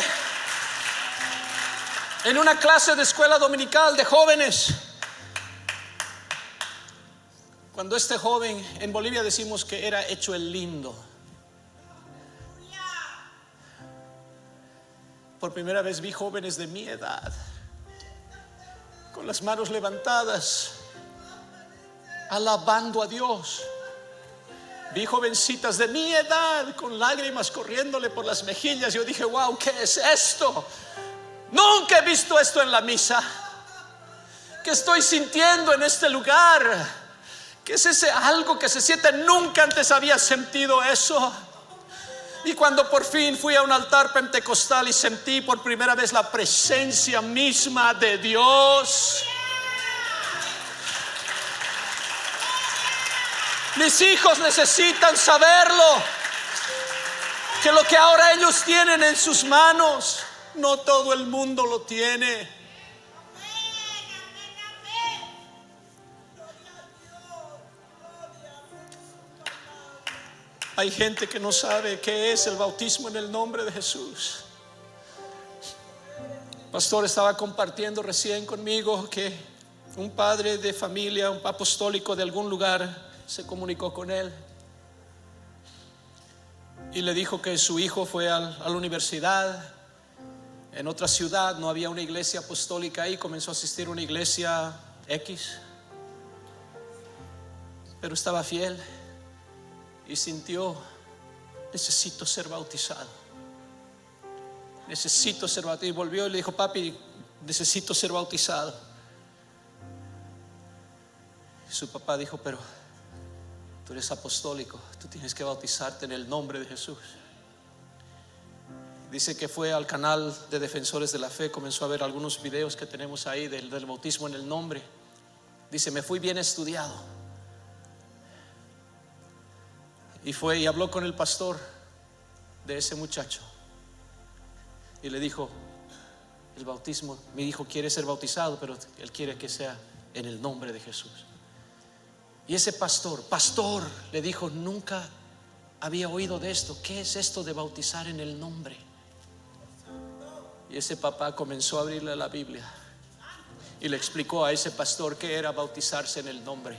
en una clase de escuela dominical de jóvenes, cuando este joven, en Bolivia decimos que era hecho el lindo. Por primera vez vi jóvenes de mi edad, con las manos levantadas, alabando a Dios. Vi jovencitas de mi edad con lágrimas corriéndole por las mejillas. Yo dije: wow, ¿qué es esto? Nunca he visto esto en la misa. ¿Qué estoy sintiendo en este lugar? ¿Qué es ese algo que se siente? Nunca antes había sentido eso. Y cuando por fin fui a un altar pentecostal y sentí por primera vez la presencia misma de Dios, mis hijos necesitan saberlo, que lo que ahora ellos tienen en sus manos, no todo el mundo lo tiene. Hay gente que no sabe qué es el bautismo en el nombre de Jesús. Pastor estaba compartiendo recién conmigo que un padre de familia, un apostólico de algún lugar, se comunicó con él y le dijo que su hijo fue a la universidad en otra ciudad, no había una iglesia apostólica ahí, comenzó a asistir a una iglesia X, pero estaba fiel y sintió: necesito ser bautizado, necesito ser bautizado. Y volvió y le dijo: papi, necesito ser bautizado. Y su papá dijo: pero tú eres apostólico, tú tienes que bautizarte en el nombre de Jesús. Dice que fue al canal de Defensores de la Fe, comenzó a ver algunos videos que tenemos ahí del bautismo en el nombre. Dice: me fui bien estudiado. Y fue y habló con el pastor de ese muchacho y le dijo: el bautismo, mi hijo quiere ser bautizado, pero él quiere que sea en el nombre de Jesús. Y ese pastor le dijo: nunca había oído de esto. ¿Qué es esto de bautizar en el nombre? Y ese papá comenzó a abrirle la Biblia y le explicó a ese pastor qué era bautizarse en el nombre.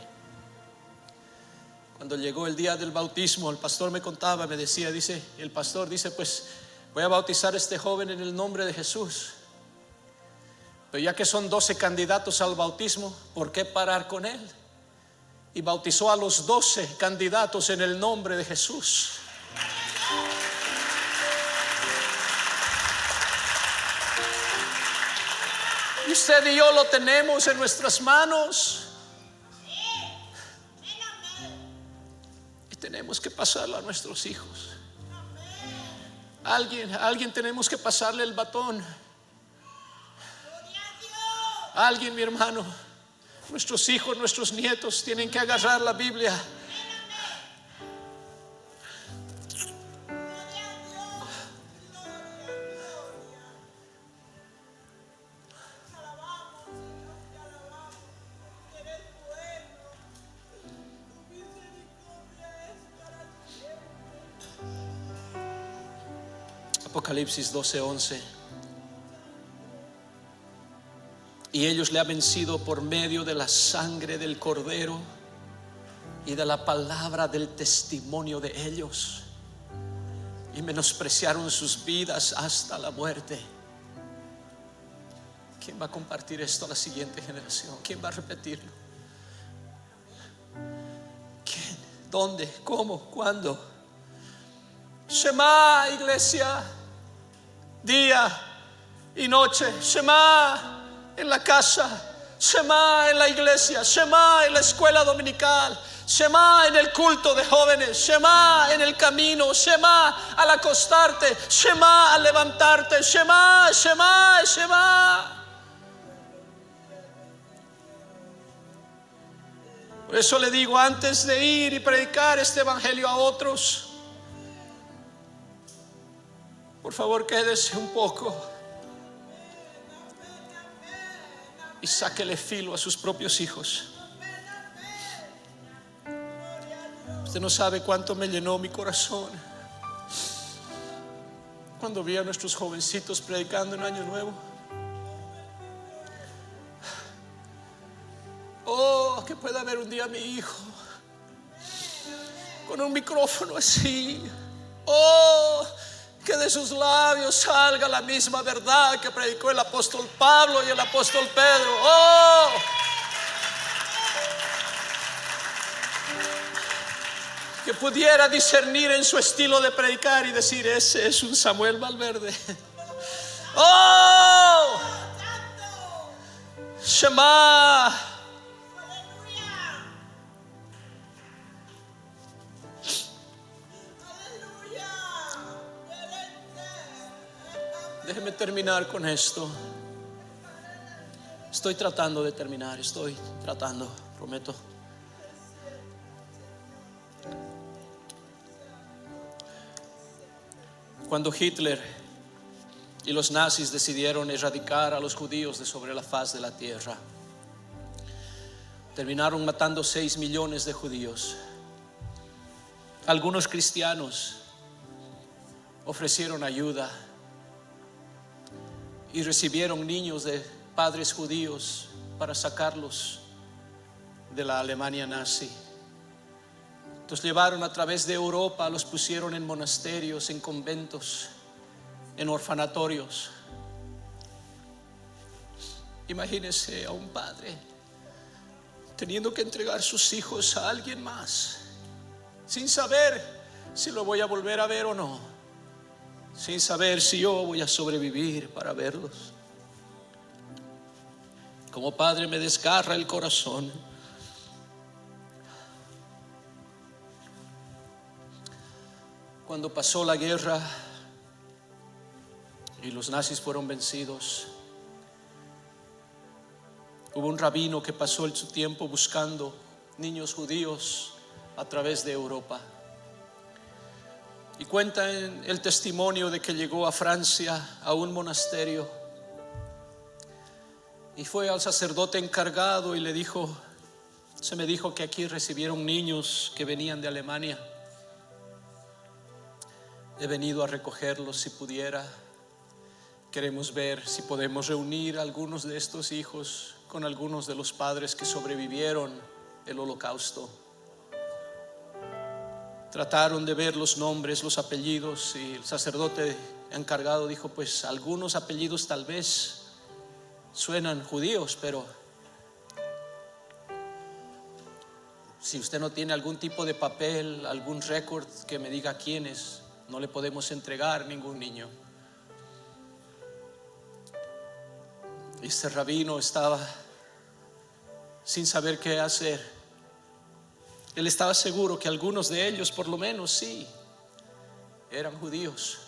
Cuando llegó el día del bautismo, el pastor me contaba, me decía, el pastor dice: pues voy a bautizar a este joven en el nombre de Jesús, pero ya que son 12 candidatos al bautismo, ¿por qué parar con él? Y bautizó a los 12 candidatos en el nombre de Jesús. Y usted y yo lo tenemos en nuestras manos y tenemos que pasarlo a nuestros hijos. Alguien tenemos que pasarle el batón. Alguien, mi hermano, nuestros hijos, nuestros nietos tienen que agarrar la Biblia. Apocalipsis 12:11. Y ellos le han vencido por medio de la sangre del Cordero y de la palabra del testimonio de ellos, y menospreciaron sus vidas hasta la muerte. ¿Quién va a compartir esto a la siguiente generación? ¿Quién va a repetirlo? ¿Quién? ¿Dónde? ¿Cómo? ¿Cuándo? Shema, iglesia, día y noche. Shema en la casa, Shema en la iglesia, Shema en la escuela dominical, Shema en el culto de jóvenes, Shema en el camino, Shema al acostarte, Shema al levantarte, Shema, Shema, Shema. Por eso le digo, antes de ir y predicar este evangelio a otros, por favor quédese un poco y sáquele filo a sus propios hijos. Usted no sabe cuánto me llenó mi corazón cuando vi a nuestros jovencitos predicando en Año Nuevo. Oh, que pueda haber un día mi hijo con un micrófono así. Oh, que de sus labios salga la misma verdad que predicó el apóstol Pablo y el apóstol Pedro. Oh, que pudiera discernir en su estilo de predicar y decir: ese es un Samuel Valverde. Oh, Shema. Déjeme terminar con esto. Estoy tratando de terminar, prometo. Cuando Hitler y los nazis decidieron erradicar a los judíos de sobre la faz de la tierra, terminaron matando 6 millones de judíos. Algunos cristianos ofrecieron ayuda y recibieron niños de padres judíos para sacarlos de la Alemania nazi. Los llevaron a través de Europa, los pusieron en monasterios, en conventos, en orfanatorios. Imagínense a un padre teniendo que entregar sus hijos a alguien más, sin saber si lo voy a volver a ver o no, sin saber si yo voy a sobrevivir para verlos. Como padre me desgarra el corazón. Cuando pasó la guerra y los nazis fueron vencidos, hubo un rabino que pasó su tiempo buscando niños judíos a través de Europa. Y cuenta en el testimonio de que llegó a Francia, a un monasterio, y fue al sacerdote encargado y le dijo: se me dijo que aquí recibieron niños que venían de Alemania. He venido a recogerlos si pudiera. Queremos ver si podemos reunir a algunos de estos hijos con algunos de los padres que sobrevivieron el holocausto. Trataron de ver los nombres, los apellidos, y el sacerdote encargado dijo: pues algunos apellidos tal vez suenan judíos, pero si usted no tiene algún tipo de papel, algún récord que me diga quiénes, no le podemos entregar ningún niño. Este rabino estaba sin saber qué hacer. Él estaba seguro que algunos de ellos, por lo menos, sí, eran judíos.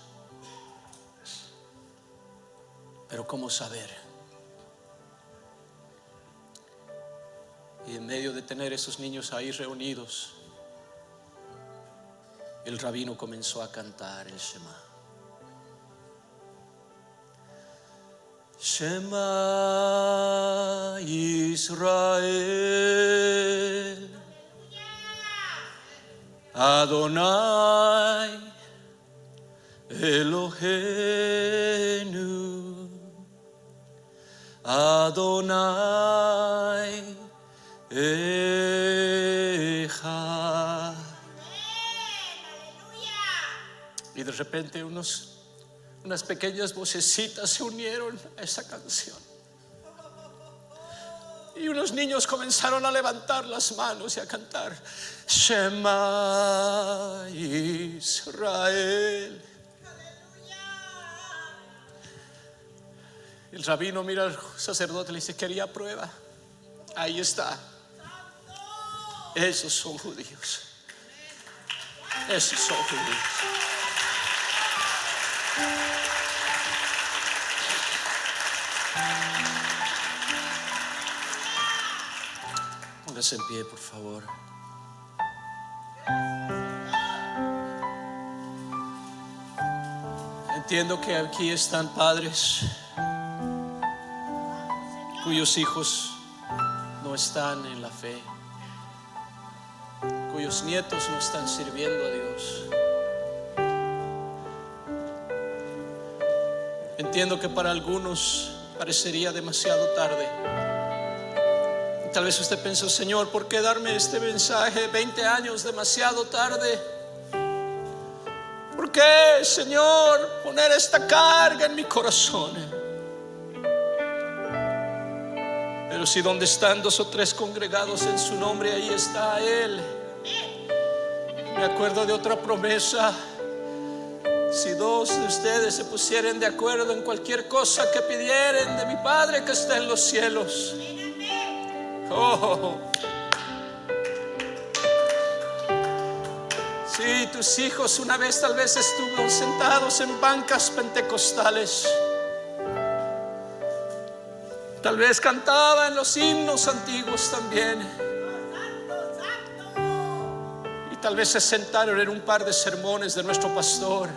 Pero ¿cómo saber? Y en medio de tener esos niños ahí reunidos, el rabino comenzó a cantar el Shema. Shema Israel, Adonai Eloheinu, Adonai Echad. Y de repente unas pequeñas vocecitas se unieron a esa canción. Y unos niños comenzaron a levantar las manos y a cantar: Shema Israel. El rabino mira al sacerdote y le dice: quería prueba. Ahí está. Esos son judíos. Esos son judíos. Póngase en pie, por favor. Entiendo que aquí están padres cuyos hijos no están en la fe, cuyos nietos no están sirviendo a Dios. Entiendo que para algunos parecería demasiado tarde. Tal vez usted pensó: Señor, ¿por qué darme este mensaje 20 años demasiado tarde? ¿Por qué, Señor, poner esta carga en mi corazón? Pero si donde están 2 o 3 congregados en su nombre, ahí está Él. Me acuerdo de otra promesa: si 2 de ustedes se pusieren de acuerdo en cualquier cosa que pidieren de mi Padre que está en los cielos. Oh, sí, tus hijos una vez tal vez estuvieron sentados en bancas pentecostales. Tal vez cantaban los himnos antiguos también. Y tal vez se sentaron en un par de sermones de nuestro pastor.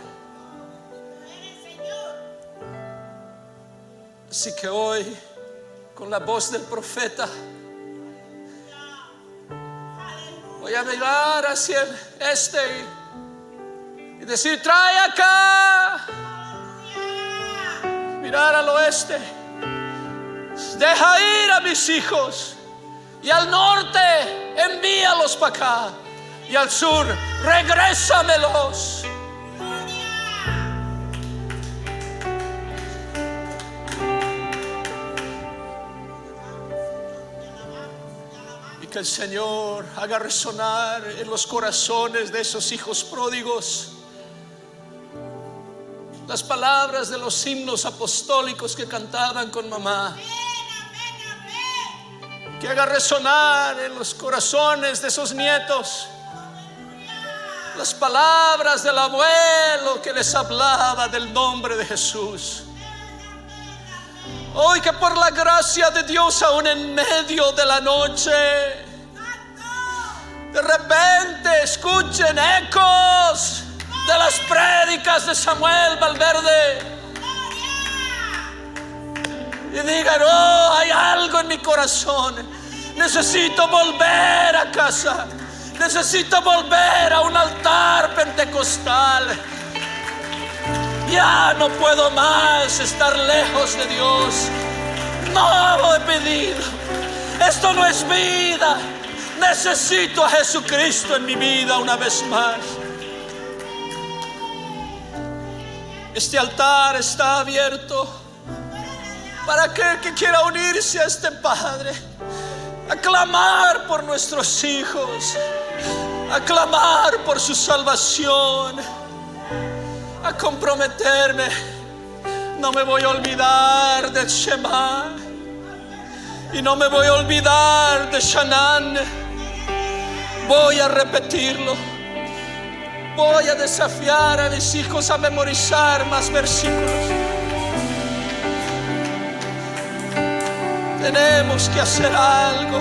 Así que hoy, con la voz del profeta, voy a mirar hacia y decir: trae acá mirar al oeste, deja ir a mis hijos, y al norte envíalos para acá, y al sur regrésamelos. Y que el Señor haga resonar en los corazones de esos hijos pródigos las palabras de los himnos apostólicos que cantaban con mamá. Que haga resonar en los corazones de esos nietos las palabras del abuelo que les hablaba del nombre de Jesús. Hoy que por la gracia de Dios, aún en medio de la noche, de repente escuchen ecos de las prédicas de Samuel Valverde y digan: oh, hay algo en mi corazón, necesito volver a casa, necesito volver a un altar pentecostal. Ya no puedo más estar lejos de Dios. No lo he pedido, esto no es vida. Necesito a Jesucristo en mi vida una vez más. Este altar está abierto para aquel que quiera unirse a este Padre, a clamar por nuestros hijos, a clamar por su salvación, a comprometerme. No me voy a olvidar del Shema y no me voy a olvidar de Shanán. Voy a repetirlo. Voy a desafiar a mis hijos a memorizar más versículos. Tenemos que hacer algo.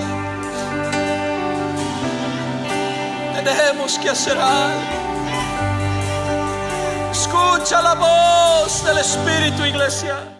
Tenemos que hacer algo. Escucha la voz del Espíritu, iglesia.